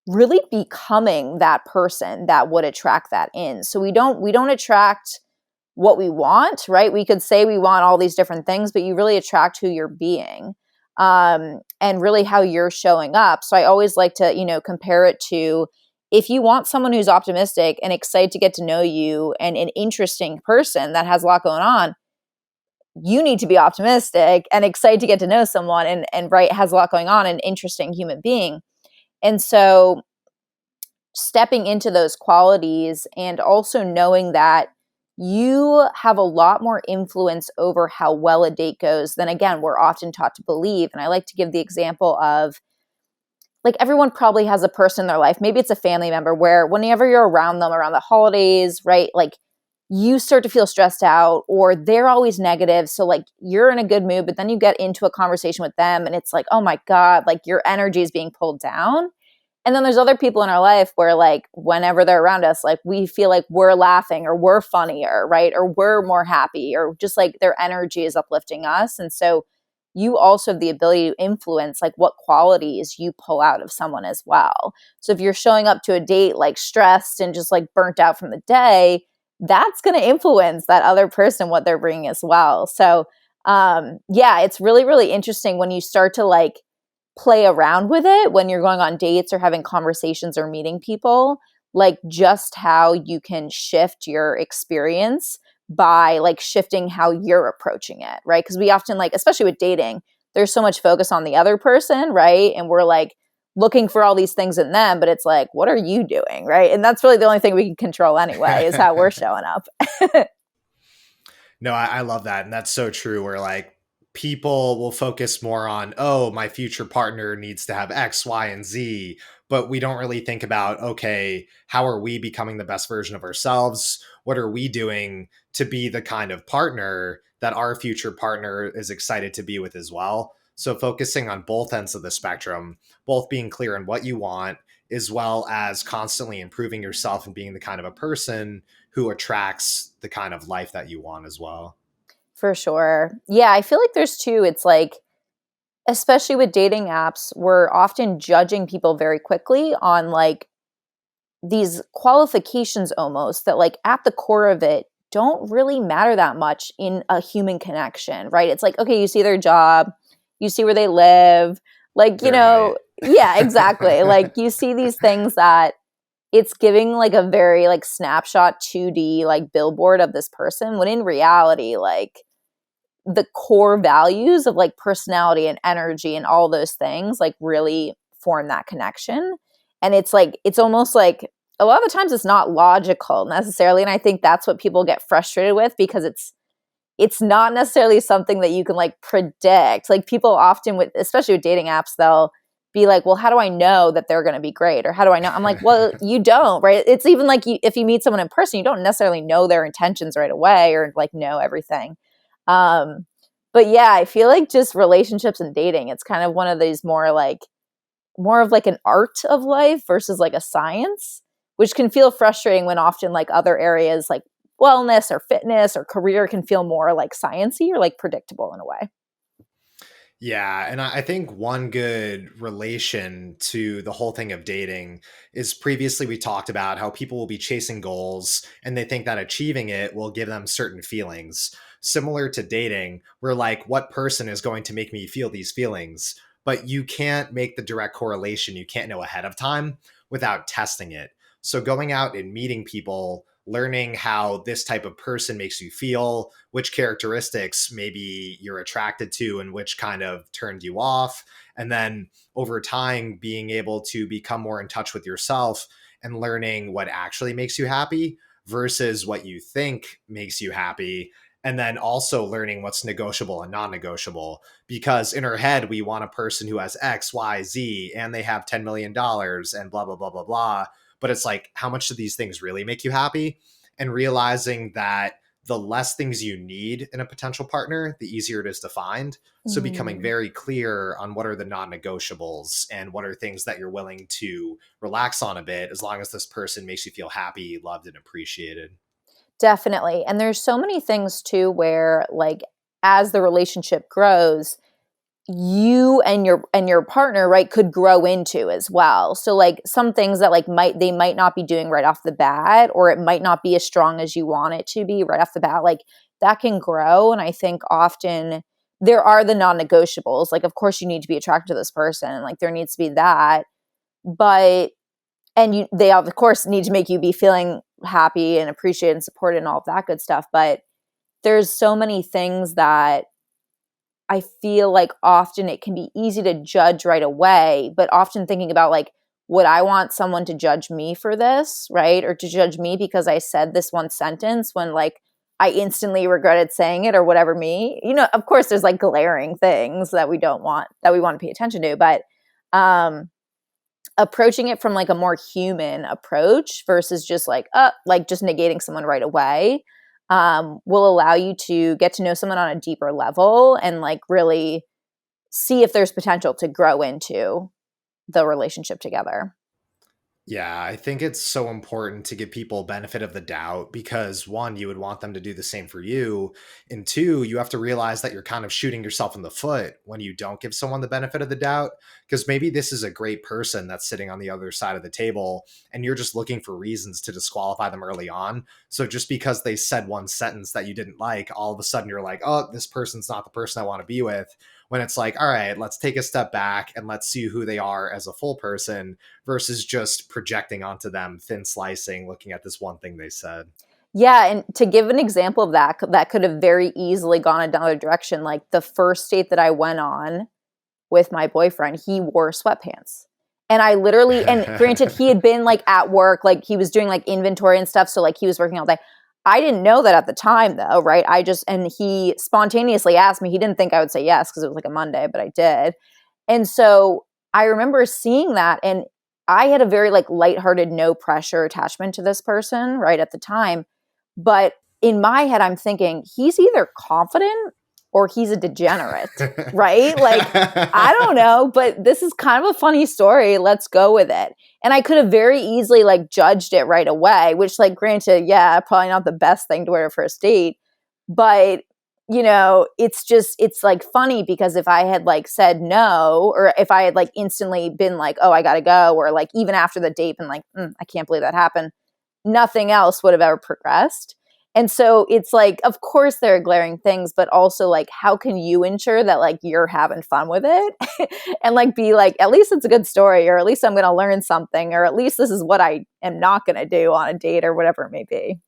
[SPEAKER 1] really becoming that person that would attract that in. So we don't attract what we want, right? We could say we want all these different things, but you really attract who you're being, and really how you're showing up. So I always like to, compare it to if you want someone who's optimistic and excited to get to know you and an interesting person that has a lot going on, you need to be optimistic and excited to get to know someone and right has a lot going on, an interesting human being. And so stepping into those qualities and also knowing that you have a lot more influence over how well a date goes than again we're often taught to believe. And I like to give the example of like everyone probably has a person in their life, maybe it's a family member, where whenever you're around them around the holidays, right, like you start to feel stressed out or they're always negative, so like you're in a good mood but then you get into a conversation with them and it's like, oh my god, like your energy is being pulled down. And then there's other people in our life where like whenever they're around us, like we feel like we're laughing or we're funnier, right? Or we're more happy or just like their energy is uplifting us. And so you also have the ability to influence like what qualities you pull out of someone as well. So if you're showing up to a date like stressed and just like burnt out from the day, that's going to influence that other person, what they're bringing as well. So yeah, it's really, really interesting when you start to like play around with it when you're going on dates or having conversations or meeting people, like just how you can shift your experience by like shifting how you're approaching it, right? Because we often like, especially with dating, there's so much focus on the other person, right? And we're like looking for all these things in them, but it's like, what are you doing, right? And that's really the only thing we can control anyway, is how we're showing up.
[SPEAKER 2] No, I love that. And that's so true. Where like people will focus more on, oh, my future partner needs to have X, Y, and Z. But we don't really think about, okay, how are we becoming the best version of ourselves? What are we doing to be the kind of partner that our future partner is excited to be with as well? So focusing on both ends of the spectrum, both being clear on what you want, as well as constantly improving yourself and being the kind of a person who attracts the kind of life that you want as well.
[SPEAKER 1] For sure. Yeah, I feel like there's two. It's like, especially with dating apps, we're often judging people very quickly on like these qualifications almost that like at the core of it don't really matter that much in a human connection, right? It's like, okay, you see their job, you see where they live, like,
[SPEAKER 2] Their height.
[SPEAKER 1] yeah, exactly. Like you see these things that it's giving like a very like snapshot 2D like billboard of this person when in reality, like the core values of like personality and energy and all those things like really form that connection. And it's like, it's almost like a lot of the times it's not logical necessarily. And I think that's what people get frustrated with because it's not necessarily something that you can like predict. Like people often with, especially with dating apps, they'll be like, well, how do I know that they're going to be great? Or how do I know? I'm like, well, you don't, right? It's even like if you meet someone in person, you don't necessarily know their intentions right away or like know everything. Um, but yeah, I feel like just relationships and dating, it's kind of one of these more of like an art of life versus like a science, which can feel frustrating when often like other areas like wellness or fitness or career can feel more like sciencey or like predictable in a way.
[SPEAKER 2] Yeah, and I think one good relation to the whole thing of dating is previously we talked about how people will be chasing goals and they think that achieving it will give them certain feelings. Similar to dating, we're like, what person is going to make me feel these feelings? But you can't make the direct correlation. You can't know ahead of time without testing it. So going out and meeting people, learning how this type of person makes you feel, which characteristics maybe you're attracted to and which kind of turned you off. And then over time, being able to become more in touch with yourself and learning what actually makes you happy versus what you think makes you happy. And then also learning what's negotiable and non negotiable. Because in our head, we want a person who has X, Y, Z, and they have $10 million and blah, blah, blah, blah, blah. But it's like, how much do these things really make you happy? And realizing that the less things you need in a potential partner, the easier it is to find. So becoming
[SPEAKER 1] Mm.
[SPEAKER 2] very clear on what are the non-negotiables and what are things that you're willing to relax on a bit as long as this person makes you feel happy, loved, and appreciated.
[SPEAKER 1] Definitely. And there's so many things too where like as the relationship grows, you and your partner, right, could grow into as well. So like some things that like might not be doing right off the bat, or it might not be as strong as you want it to be right off the bat, like that can grow. And I think often there are the non-negotiables. Like of course you need to be attracted to this person. Like there needs to be that. But they of course need to make you be feeling happy and appreciated and supported and all of that good stuff. But there's so many things that I feel like often it can be easy to judge right away, but often thinking about like, would I want someone to judge me for this, right? Or to judge me because I said this one sentence when like I instantly regretted saying it or whatever me. You know, of course there's like glaring things that we don't want that we want to pay attention to, but approaching it from like a more human approach versus just like just negating someone right away will allow you to get to know someone on a deeper level and like really see if there's potential to grow into the relationship together.
[SPEAKER 2] Yeah, I think it's so important to give people benefit of the doubt because one, you would want them to do the same for you. And two, you have to realize that you're kind of shooting yourself in the foot when you don't give someone the benefit of the doubt. Because maybe this is a great person that's sitting on the other side of the table and you're just looking for reasons to disqualify them early on. So just because they said one sentence that you didn't like, all of a sudden you're like, oh, this person's not the person I want to be with. When it's like, all right, let's take a step back and let's see who they are as a full person versus just projecting onto them, thin slicing, looking at this one thing they said.
[SPEAKER 1] Yeah, and to give an example of that, that could have very easily gone another direction. Like the first date that I went on with my boyfriend, he wore sweatpants. And I literally, and granted, he had been like at work, like he was doing like inventory and stuff. So like he was working all day. I didn't know that at the time though, right? And he spontaneously asked me, he didn't think I would say yes because it was like a Monday, but I did. And so I remember seeing that and I had a very like lighthearted, no pressure attachment to this person right at the time. But in my head, I'm thinking he's either confident or he's a degenerate, right? Like, I don't know, but this is kind of a funny story. Let's go with it. And I could have very easily like judged it right away, which like granted, yeah, probably not the best thing to wear a first date. But, you know, it's like funny because if I had like said no, or if I had like instantly been like, oh, I gotta go, or like even after the date and like, I can't believe that happened, nothing else would have ever progressed. And so it's like, of course there are glaring things, but also like, how can you ensure that like you're having fun with it and like be like, at least it's a good story, or at least I'm going to learn something, or at least this is what I am not going to do on a date or whatever it may be.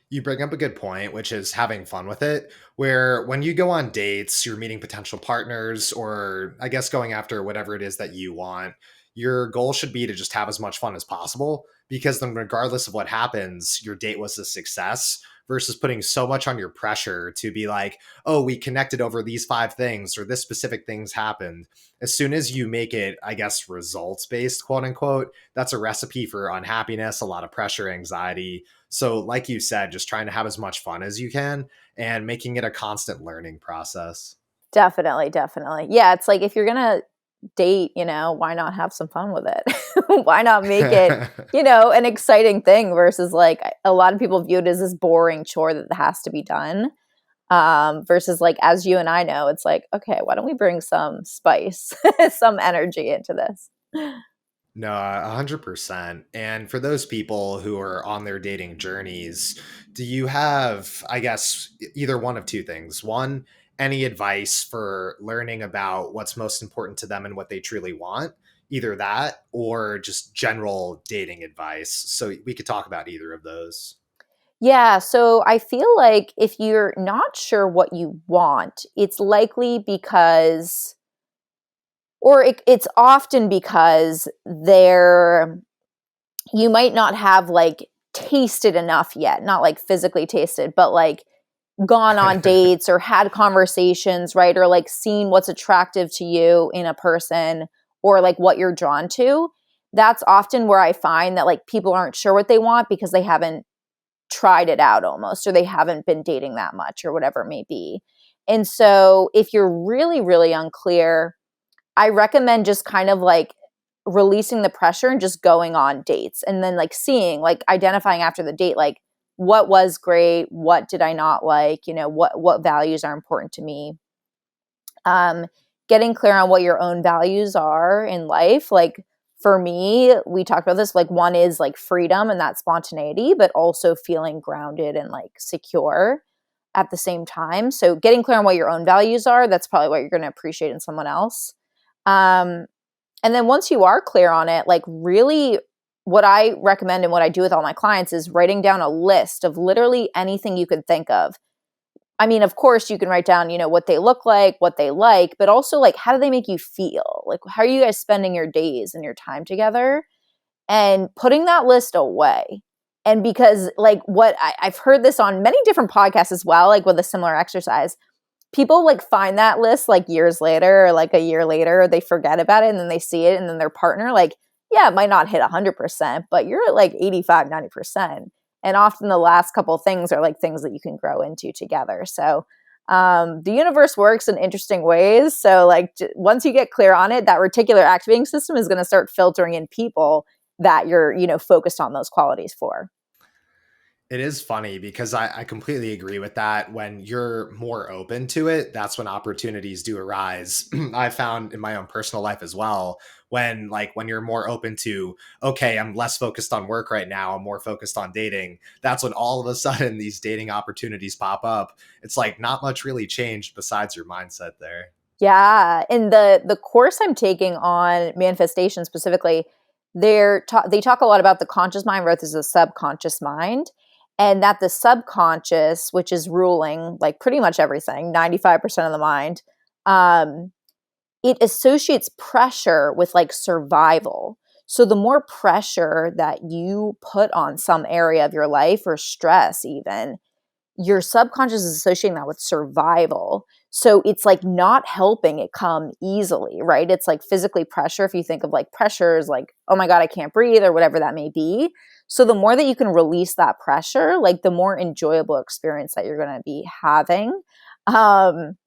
[SPEAKER 2] You bring up a good point, which is having fun with it. Where when you go on dates, you're meeting potential partners, or I guess going after whatever it is that you want. Your goal should be to just have as much fun as possible because then, regardless of what happens, your date was a success versus putting so much on your pressure to be like, oh, we connected over these five things or this specific things happened. As soon as you make it, I guess, results based, quote unquote, that's a recipe for unhappiness, a lot of pressure, anxiety. So, like you said, just trying to have as much fun as you can and making it a constant learning process.
[SPEAKER 1] Definitely, definitely. Yeah, it's like if you're going to date, why not have some fun with it? Why not make it, an exciting thing versus like a lot of people view it as this boring chore that has to be done. Versus like, as you and I know, it's like, okay, why don't we bring some spice, some energy into this?
[SPEAKER 2] No, 100%. And for those people who are on their dating journeys, do you have, I guess, either one of two things? One, any advice for learning about what's most important to them and what they truly want? Either that or just general dating advice. So we could talk about either of those.
[SPEAKER 1] Yeah, so I feel like if you're not sure what you want, it's likely because, or it's often because you might not have like tasted enough yet, not like physically tasted, but like gone on dates or had conversations, right? Or like seen what's attractive to you in a person or like what you're drawn to. That's often where I find that like people aren't sure what they want because they haven't tried it out almost, or they haven't been dating that much or whatever it may be. And so if you're really, really unclear, I recommend just kind of like releasing the pressure and just going on dates and then like seeing, like identifying after the date, like what was great, what did I not like, what values are important to me. Um, Getting clear on what your own values are in life. Like for me, we talked about this, like one is like freedom and that spontaneity, but also feeling grounded and like secure at the same time. So getting clear on what your own values are, that's probably what you're going to appreciate in someone else. Um, and then once you are clear on it, like really what I recommend and what I do with all my clients is writing down a list of literally anything you could think of. I mean, of course, you can write down, what they look like, what they like, but also like, how do they make you feel? Like, how are you guys spending your days and your time together? And putting that list away. And because, like, I've heard this on many different podcasts as well, like with a similar exercise, people like find that list like years later or like a year later, they forget about it and then they see it and then their partner, like, yeah, it might not hit 100%, but you're at like 85, 90%. And often the last couple of things are like things that you can grow into together. So the universe works in interesting ways. So like once you get clear on it, that reticular activating system is going to start filtering in people that you're, focused on those qualities for.
[SPEAKER 2] It is funny because I completely agree with that. When you're more open to it, that's when opportunities do arise. I found in my own personal life as well, when you're more open to, okay, I'm less focused on work right now, I'm more focused on dating. That's when all of a sudden these dating opportunities pop up. It's like not much really changed besides your mindset there.
[SPEAKER 1] Yeah, and the course I'm taking on manifestation specifically, they talk a lot about the conscious mind versus the subconscious mind, and that the subconscious, which is ruling like pretty much everything, 95% of the mind, um, it associates pressure with like survival. So the more pressure that you put on some area of your life or stress even, your subconscious is associating that with survival. So it's like not helping it come easily, right? It's like physically pressure. If you think of like pressures, like, oh my God, I can't breathe or whatever that may be. So the more that you can release that pressure, like the more enjoyable experience that you're going to be having. Um,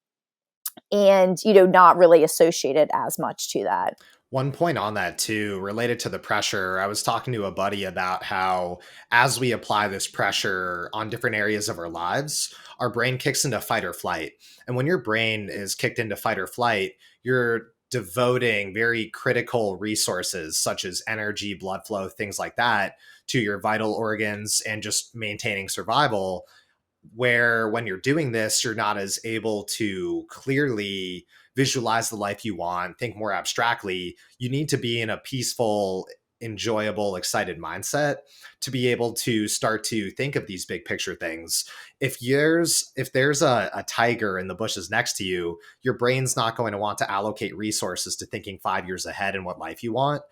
[SPEAKER 1] and, not really associated as much to that.
[SPEAKER 2] One point on that too, related to the pressure, I was talking to a buddy about how as we apply this pressure on different areas of our lives, our brain kicks into fight or flight. And when your brain is kicked into fight or flight, you're devoting very critical resources such as energy, blood flow, things like that to your vital organs and just maintaining survival, where when you're doing this, you're not as able to clearly visualize the life you want, think more abstractly. You need to be in a peaceful, enjoyable, excited mindset to be able to start to think of these big picture things. If there's a tiger in the bushes next to you, your brain's not going to want to allocate resources to thinking 5 years ahead and what life you want.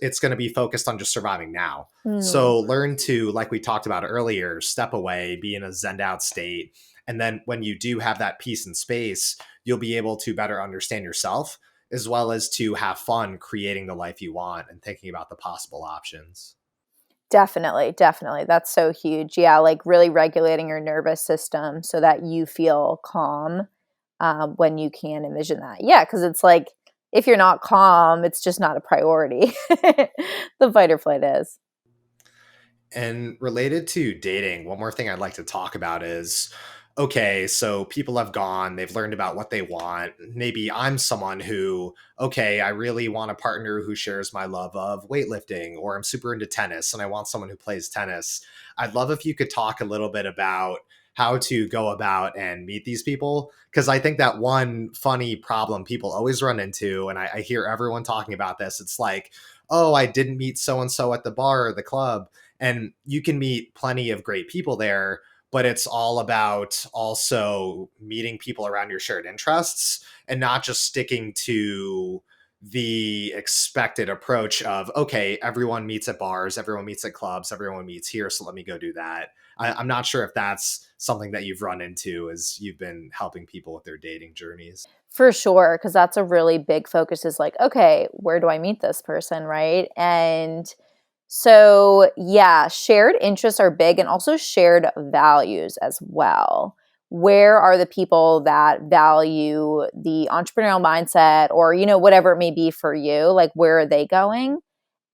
[SPEAKER 2] It's going to be focused on just surviving now.
[SPEAKER 1] Hmm.
[SPEAKER 2] So learn to, like we talked about earlier, step away, be in a zened out state. And then when you do have that peace and space, you'll be able to better understand yourself as well as to have fun creating the life you want and thinking about the possible options.
[SPEAKER 1] Definitely, definitely. That's so huge. Yeah, like really regulating your nervous system so that you feel calm when you can envision that. Yeah, because it's like if you're not calm, it's just not a priority. The fight or flight is.
[SPEAKER 2] And related to dating, one more thing I'd like to talk about is okay, so people have gone, they've learned about what they want. Maybe I'm someone who, okay, I really want a partner who shares my love of weightlifting, or I'm super into tennis and I want someone who plays tennis. I'd love if you could talk a little bit about how to go about and meet these people. Because I think that one funny problem people always run into, and I hear everyone talking about this, it's like, oh, I didn't meet so and so at the bar or the club, and you can meet plenty of great people there, but it's all about also meeting people around your shared interests and not just sticking to the expected approach of, okay, everyone meets at bars, everyone meets at clubs, everyone meets here, so let me go do that. I'm not sure if that's something that you've run into as you've been helping people with their dating journeys.
[SPEAKER 1] For sure, because that's a really big focus is like, okay, where do I meet this person, right? And so, yeah, shared interests are big and also shared values as well. Where are the people that value the entrepreneurial mindset or, whatever it may be for you? Like, where are they going?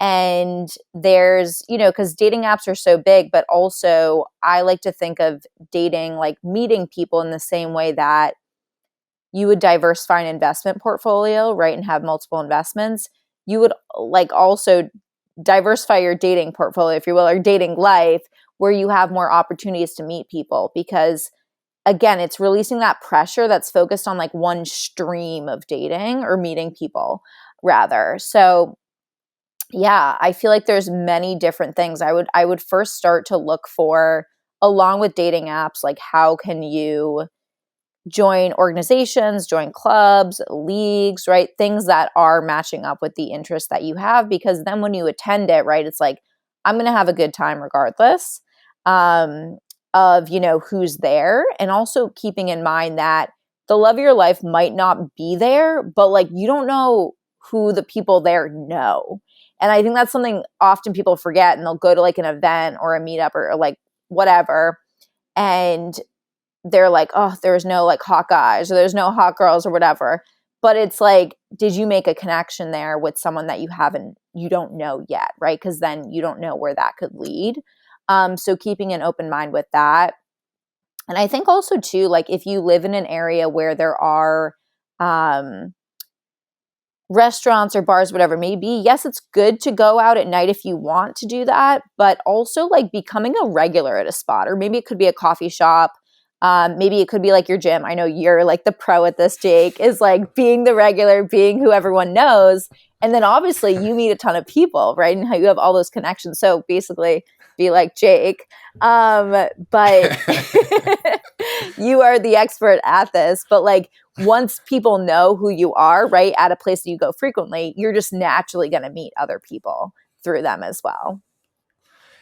[SPEAKER 1] And there's, because dating apps are so big, but also I like to think of dating like meeting people in the same way that you would diversify an investment portfolio, right, and have multiple investments. You would like also diversify your dating portfolio, if you will, or dating life, where you have more opportunities to meet people. Because again, it's releasing that pressure that's focused on like one stream of dating or meeting people rather. So yeah, I feel like there's many different things. I would first start to look for, along with dating apps, like how can you join organizations, join clubs, leagues, right? Things that are matching up with the interests that you have, because then when you attend it, right, it's like, I'm going to have a good time regardless um, of, who's there. And also keeping in mind that the love of your life might not be there, but like, you don't know who the people there know. And I think that's something often people forget, and they'll go to like an event or a meetup or like whatever. And they're like, oh, there's no like hot guys or there's no hot girls or whatever. But it's like, did you make a connection there with someone that you don't know yet, right? Because then you don't know where that could lead. So keeping an open mind with that. And I think also too, like if you live in an area where there are um, restaurants or bars, whatever it may be, yes, it's good to go out at night if you want to do that, but also like becoming a regular at a spot, or maybe it could be a coffee shop. Maybe it could be like your gym. I know you're like the pro at this, Jake, is like being the regular, being who everyone knows. And then obviously you meet a ton of people, right? And how you have all those connections. So basically be like Jake. But you are the expert at this. But like once people know who you are, right, at a place that you go frequently, you're just naturally going to meet other people through them as well.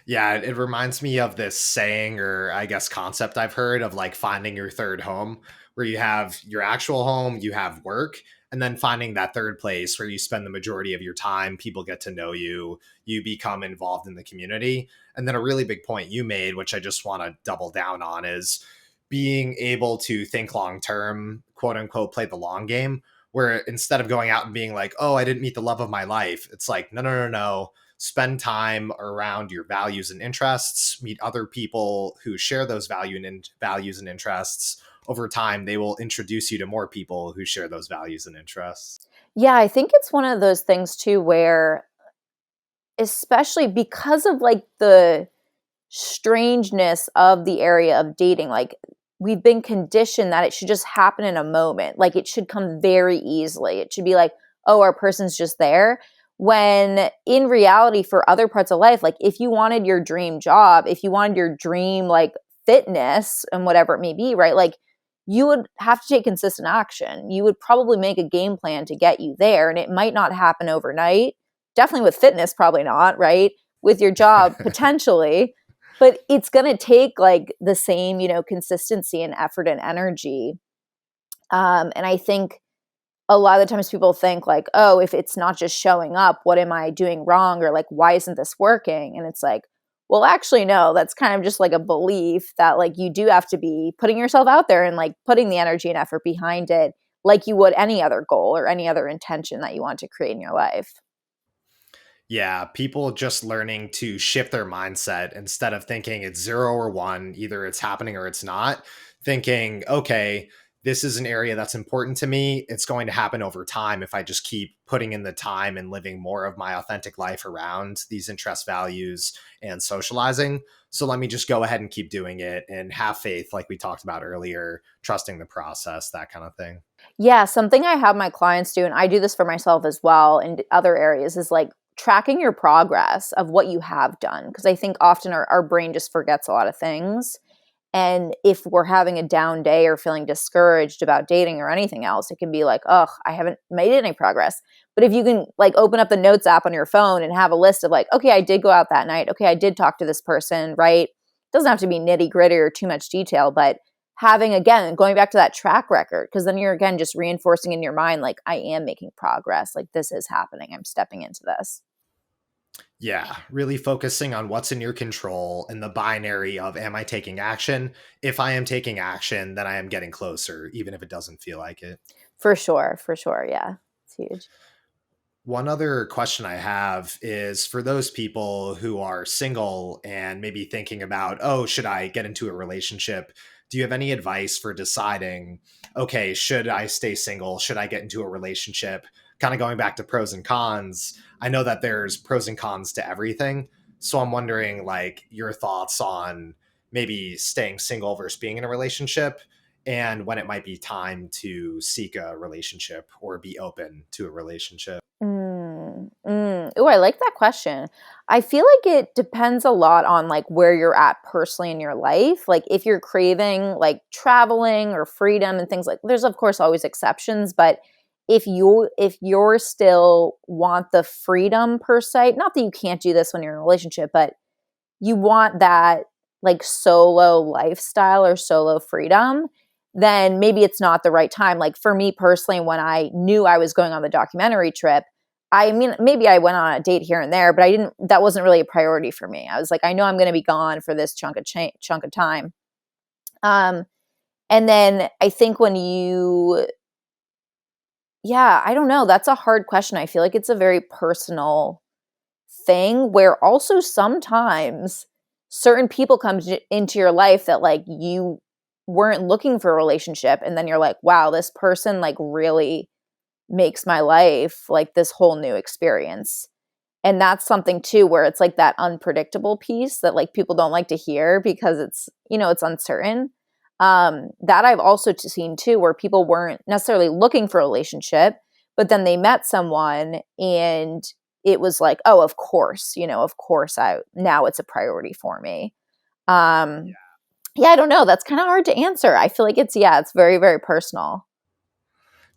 [SPEAKER 2] Yeah, it reminds me of this saying, or I guess concept I've heard of, like finding your third home, where you have your actual home, you have work, and then finding that third place where you spend the majority of your time, people get to know you, you become involved in the community. And then a really big point you made, which I just want to double down on, is being able to think long term, quote unquote, play the long game, where instead of going out and being like, oh, I didn't meet the love of my life, it's like, no, no, no, no, spend time around your values and interests, meet other people who share those values and interests. Over time, they will introduce you to more people who share those values and interests.
[SPEAKER 1] Yeah, I think it's one of those things too where, especially because of like the strangeness of the area of dating, like we've been conditioned that it should just happen in a moment. Like it should come very easily. It should be like, oh, our person's just there. When in reality, for other parts of life, like if you wanted your dream job, if you wanted your dream like fitness and whatever it may be, right? Like you would have to take consistent action. You would probably make a game plan to get you there. And it might not happen overnight. Definitely with fitness, probably not, right? With your job, potentially, but it's going to take like the same, consistency and effort and energy. And I think a lot of the times people think like, oh, if it's not just showing up, what am I doing wrong? Or like, why isn't this working? And it's like, well, actually, no, that's kind of just like a belief that like you do have to be putting yourself out there and like putting the energy and effort behind it, like you would any other goal or any other intention that you want to create in your life.
[SPEAKER 2] Yeah, people just learning to shift their mindset instead of thinking it's 0 or 1, either it's happening or it's not. Thinking, okay, this is an area that's important to me. It's going to happen over time if I just keep putting in the time and living more of my authentic life around these interest values and socializing. So let me just go ahead and keep doing it and have faith, like we talked about earlier, trusting the process, that kind of thing.
[SPEAKER 1] Yeah, something I have my clients do, and I do this for myself as well in other areas, is like tracking your progress of what you have done. Because I think often our brain just forgets a lot of things. And if we're having a down day or feeling discouraged about dating or anything else, it can be like, oh, I haven't made any progress. But if you can like open up the notes app on your phone and have a list of like, okay, I did go out that night. Okay, I did talk to this person, right? It doesn't have to be nitty gritty or too much detail, but having, again, going back to that track record, because then you're again just reinforcing in your mind, like, I am making progress. Like, this is happening. I'm stepping into this.
[SPEAKER 2] Yeah, really focusing on what's in your control and the binary of am I taking action? If I am taking action, then I am getting closer, even if it doesn't feel like it.
[SPEAKER 1] For sure. For sure. Yeah. It's huge.
[SPEAKER 2] One other question I have is for those people who are single and maybe thinking about, oh, should I get into a relationship? Do you have any advice for deciding, okay, should I stay single? Should I get into a relationship? Kind of going back to pros and cons. I know that there's pros and cons to everything. So I'm wondering, like, your thoughts on maybe staying single versus being in a relationship and when it might be time to seek a relationship or be open to a relationship.
[SPEAKER 1] Oh, I like that question. I feel like it depends a lot on like where you're at personally in your life. Like if you're craving like traveling or freedom and things like there's of course always exceptions, but if you're still want the freedom per se, not that you can't do this when you're in a relationship, but you want that like solo lifestyle or solo freedom, then maybe it's not the right time. Like for me personally, when I knew I was going on the documentary trip, I mean, maybe I went on a date here and there, but I didn't, that wasn't really a priority for me. I was like, I know I'm going to be gone for this chunk of time. Um, and then I think when you, yeah, I don't know. That's a hard question. I feel like it's a very personal thing where also sometimes certain people into your life that like you weren't looking for a relationship and then you're like wow, this person like really makes my life like this whole new experience. And that's something too where it's like that unpredictable piece that like people don't like to hear because it's, it's uncertain. That I've also seen too where people weren't necessarily looking for a relationship, but then they met someone and it was like, oh, of course, of course I now it's a priority for me. Um yeah, I don't know. That's kind of hard to answer. I feel like it's very, very personal.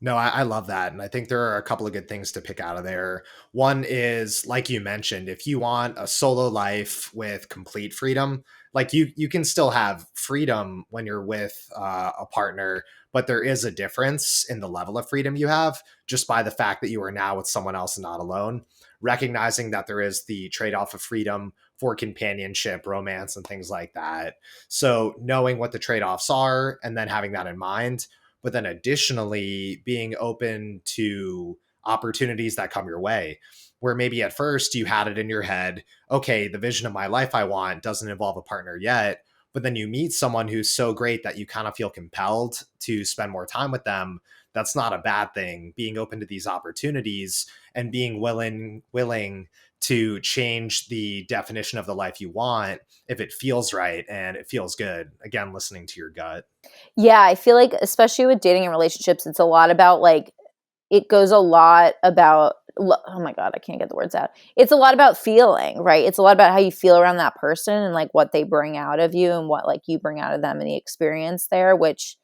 [SPEAKER 2] No, I love that. And I think there are a couple of good things to pick out of there. One is, like you mentioned, if you want a solo life with complete freedom, like you can still have freedom when you're with a partner, but there is a difference in the level of freedom you have just by the fact that you are now with someone else and not alone. Recognizing that there is the trade off of freedom for companionship, romance, and things like that. So knowing what the trade offs are and then having that in mind, but then additionally being open to opportunities that come your way where maybe at first you had it in your head, okay, the vision of my life I want doesn't involve a partner yet, but then you meet someone who's so great that you kind of feel compelled to spend more time with them. That's not a bad thing. Being open to these opportunities and being willing to change the definition of the life you want if it feels right and it feels good. Again, listening to your gut.
[SPEAKER 1] Yeah, I feel like especially with dating and relationships, it's a lot about like it goes a lot about oh my god, I can't get the words out. It's a lot about feeling, right? It's a lot about how you feel around that person and like what they bring out of you and what like you bring out of them in the experience there, which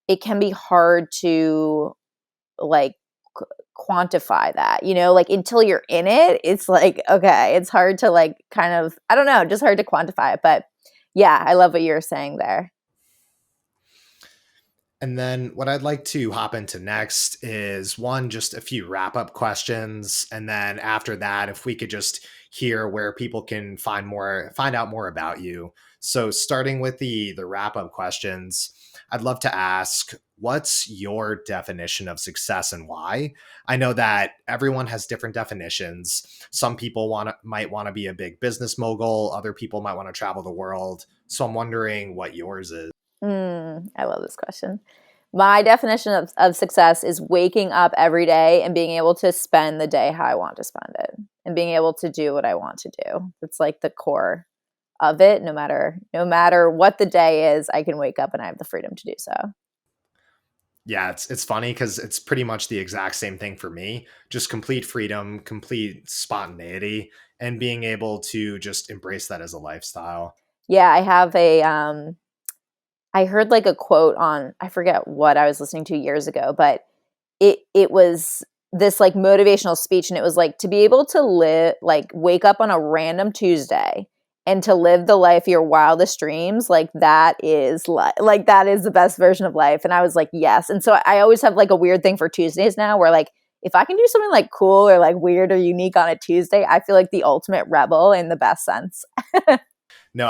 [SPEAKER 1] it can be hard to like quantify that, like until you're in it, it's like okay, it's hard to like kind of I don't know, just hard to quantify it, but yeah, I love what you're saying there.
[SPEAKER 2] And then what I'd like to hop into next is one, just a few wrap up questions. And then after that, if we could just hear where people can find out more about you. So starting with the wrap up questions, I'd love to ask, what's your definition of success and why? I know that everyone has different definitions. Some people might want to be a big business mogul, other people might want to travel the world. So I'm wondering what yours is.
[SPEAKER 1] I love this question. My definition of success is waking up every day and being able to spend the day how I want to spend it and being able to do what I want to do. It's like the core of it. No matter what the day is, I can wake up and I have the freedom to do so.
[SPEAKER 2] Yeah, it's funny because it's pretty much the exact same thing for me. Just complete freedom, complete spontaneity, and being able to just embrace that as a lifestyle.
[SPEAKER 1] Yeah, I heard like a quote on, I forget what I was listening to years ago, but it was this like motivational speech, and it was like to be able to live, like wake up on a random Tuesday and to live the life of your wildest dreams, like that is like that is the best version of life. And I was like, yes. And so I always have like a weird thing for Tuesdays now where like if I can do something like cool or like weird or unique on a Tuesday, I feel like the ultimate rebel in the best sense.
[SPEAKER 2] No,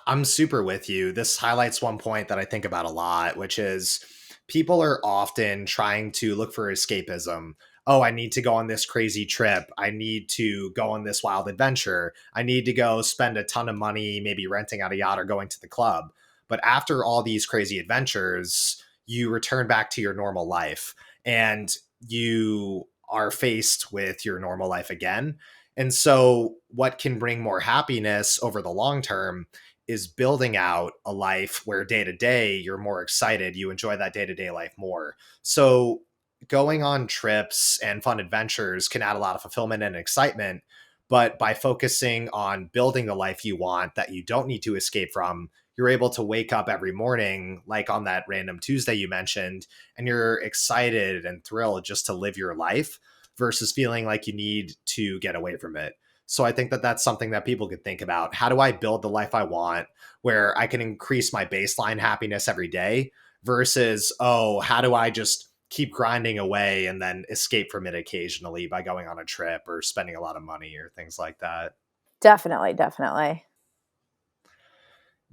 [SPEAKER 2] I'm super with you. This highlights one point that I think about a lot, which is people are often trying to look for escapism. Oh, I need to go on this crazy trip. I need to go on this wild adventure. I need to go spend a ton of money, maybe renting out a yacht or going to the club. But after all these crazy adventures, you return back to your normal life and you are faced with your normal life again. And so, what can bring more happiness over the long term is building out a life where day to day you're more excited, you enjoy that day to day life more. So, going on trips and fun adventures can add a lot of fulfillment and excitement. But by focusing on building the life you want that you don't need to escape from, you're able to wake up every morning, like on that random Tuesday you mentioned, and you're excited and thrilled just to live your life versus feeling like you need to get away from it. So I think that that's something that people could think about. How do I build the life I want where I can increase my baseline happiness every day versus, oh, how do I just keep grinding away and then escape from it occasionally by going on a trip or spending a lot of money or things like that?
[SPEAKER 1] Definitely, definitely.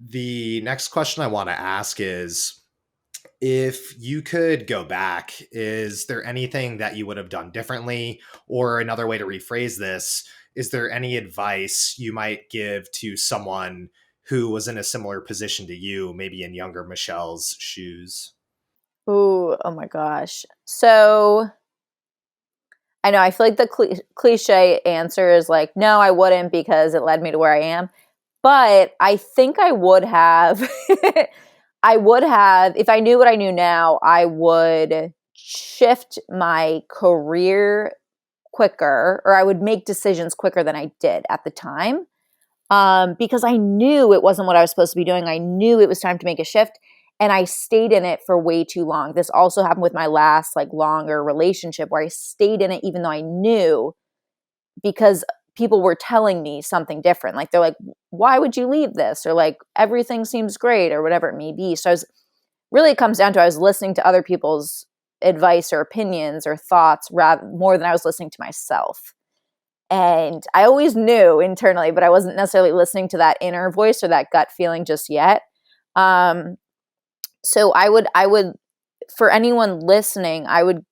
[SPEAKER 2] The next question I want to ask is, if you could go back, is there anything that you would have done differently? Or another way to rephrase this, is there any advice you might give to someone who was in a similar position to you, maybe in younger Michelle's shoes?
[SPEAKER 1] Ooh, oh my gosh. So I know I feel like the cliche answer is like, no, I wouldn't because it led me to where I am. But I think I would have, I would have, if I knew what I knew now, I would shift my career quicker, or I would make decisions quicker than I did at the time. Because I knew it wasn't what I was supposed to be doing. I knew it was time to make a shift, and I stayed in it for way too long. This also happened with my last like longer relationship where I stayed in it even though I knew, because people were telling me something different. Like they're like, "Why would you leave this?" Or like, "Everything seems great," or whatever it may be. So really it comes down to I was listening to other people's advice or opinions or thoughts rather more than I was listening to myself. And I always knew internally, but I wasn't necessarily listening to that inner voice or that gut feeling just yet. Um, so I would, for anyone listening, I would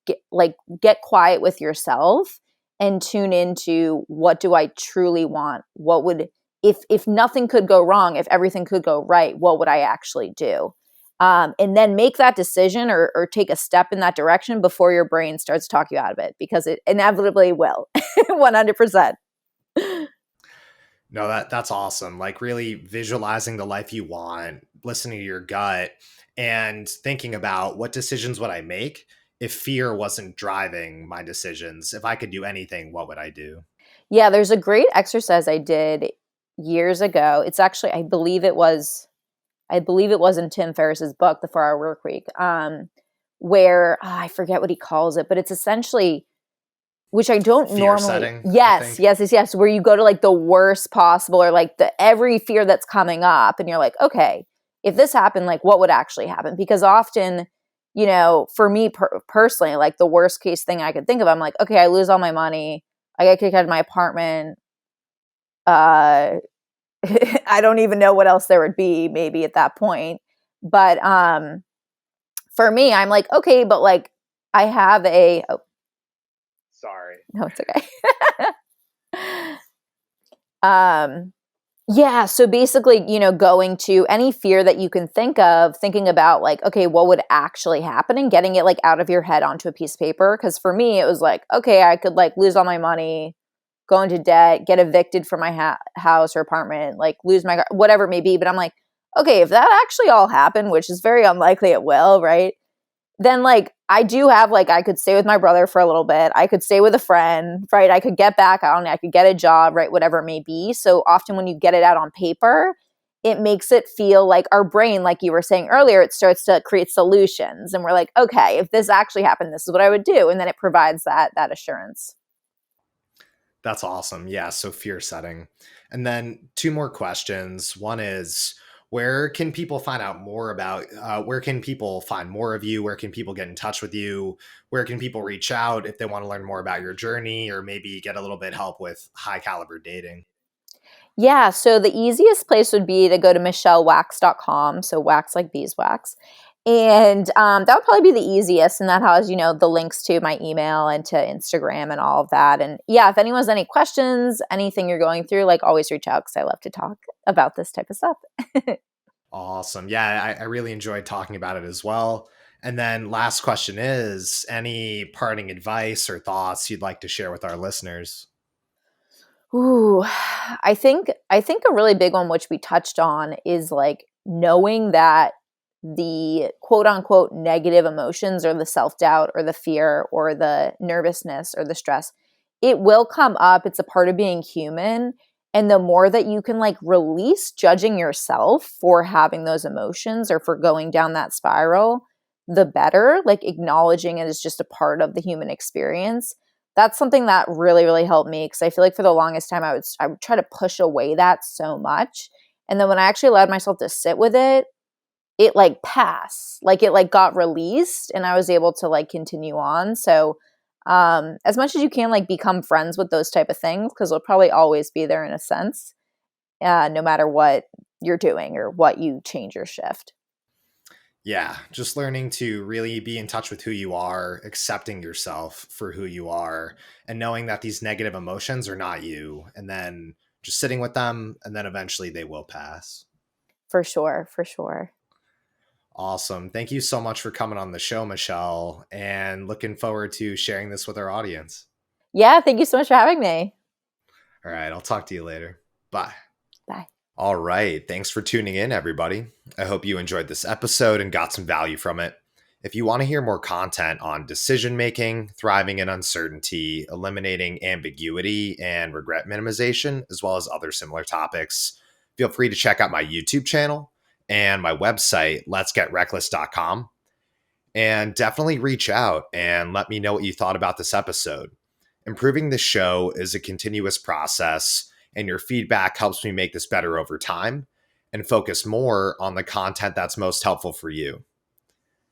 [SPEAKER 1] get quiet with yourself and tune into what do I truly want? What would, if nothing could go wrong, if everything could go right, what would I actually do? And then make that decision or take a step in that direction before your brain starts to talk you out of it, because it inevitably will. 100%.
[SPEAKER 2] No, that's awesome. Like really visualizing the life you want, listening to your gut, and thinking about what decisions would I make if fear wasn't driving my decisions. If I could do anything, what would I do?
[SPEAKER 1] Yeah, there's a great exercise I did years ago. It's actually, I believe it was in Tim Ferriss's book, The 4 Hour Work Week, where I forget what he calls it, but it's essentially, which I don't
[SPEAKER 2] Fear
[SPEAKER 1] normally.
[SPEAKER 2] setting, I
[SPEAKER 1] Yes,
[SPEAKER 2] think.
[SPEAKER 1] yes, yes, yes. Where you go to like the worst possible, or like the every fear that's coming up, and you're like, okay, if this happened, like what would actually happen? Because often, for me personally, like the worst case thing I could think of, I'm like, okay, I lose all my money, I get kicked out of my apartment. Uh, I don't even know what else there would be maybe at that point, but For me, I'm like, okay, but like I have a, oh,
[SPEAKER 2] Sorry.
[SPEAKER 1] no, it's okay. um, yeah. So basically, going to any fear that you can think of, thinking about like, okay, what would actually happen and getting it like out of your head onto a piece of paper. Cause for me, it was like, okay, I could like lose all my money, go into debt, get evicted from my house or apartment, like lose my car, whatever it may be. But I'm like, okay, if that actually all happened, which is very unlikely it will, right? Then like I do have like I could stay with my brother for a little bit. I could stay with a friend, right? I could get back on, I could get a job, right? Whatever it may be. So often when you get it out on paper, it makes it feel like our brain, like you were saying earlier, it starts to create solutions. And we're like, okay, if this actually happened, this is what I would do. And then it provides that assurance.
[SPEAKER 2] That's awesome. Yeah. So fear setting. And then two more questions. One is, where can people find out more about, where can people find more of you? Where can people get in touch with you? Where can people reach out if they want to learn more about your journey or maybe get a little bit help with high caliber dating?
[SPEAKER 1] Yeah, so the easiest place would be to go to michellewax.com, so wax like beeswax. And that would probably be the easiest. And that has, the links to my email and to Instagram and all of that. And yeah, if anyone has any questions, anything you're going through, like always reach out because I love to talk about this type of stuff.
[SPEAKER 2] Awesome. Yeah, I really enjoyed talking about it as well. And then last question is, any parting advice or thoughts you'd like to share with our listeners?
[SPEAKER 1] Ooh, I think a really big one which we touched on is like knowing that the quote unquote negative emotions or the self-doubt or the fear or the nervousness or the stress, it will come up. It's a part of being human. And the more that you can like release judging yourself for having those emotions or for going down that spiral, the better. Like acknowledging it is just a part of the human experience. That's something that really, really helped me because I feel like for the longest time I would try to push away that so much. And then when I actually allowed myself to sit with it, it like passed. Like it like got released and I was able to like continue on. So as much as you can like become friends with those type of things because they'll probably always be there in a sense, no matter what you're doing or what you change or shift.
[SPEAKER 2] Yeah, just learning to really be in touch with who you are, accepting yourself for who you are, and knowing that these negative emotions are not you, and then just sitting with them, and then eventually they will pass.
[SPEAKER 1] For sure, for sure.
[SPEAKER 2] Awesome. Thank you so much for coming on the show, Michelle, and looking forward to sharing this with our audience.
[SPEAKER 1] Yeah, thank you so much for having me.
[SPEAKER 2] All right, I'll talk to you later. Bye.
[SPEAKER 1] Bye.
[SPEAKER 2] All right. Thanks for tuning in, everybody. I hope you enjoyed this episode and got some value from it. If you want to hear more content on decision making, thriving in uncertainty, eliminating ambiguity, and regret minimization, as well as other similar topics, feel free to check out my YouTube channel and my website, letsgetreckless.com. And definitely reach out and let me know what you thought about this episode. Improving the show is a continuous process, and your feedback helps me make this better over time and focus more on the content that's most helpful for you.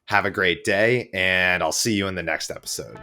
[SPEAKER 2] Have a great day, and I'll see you in the next episode.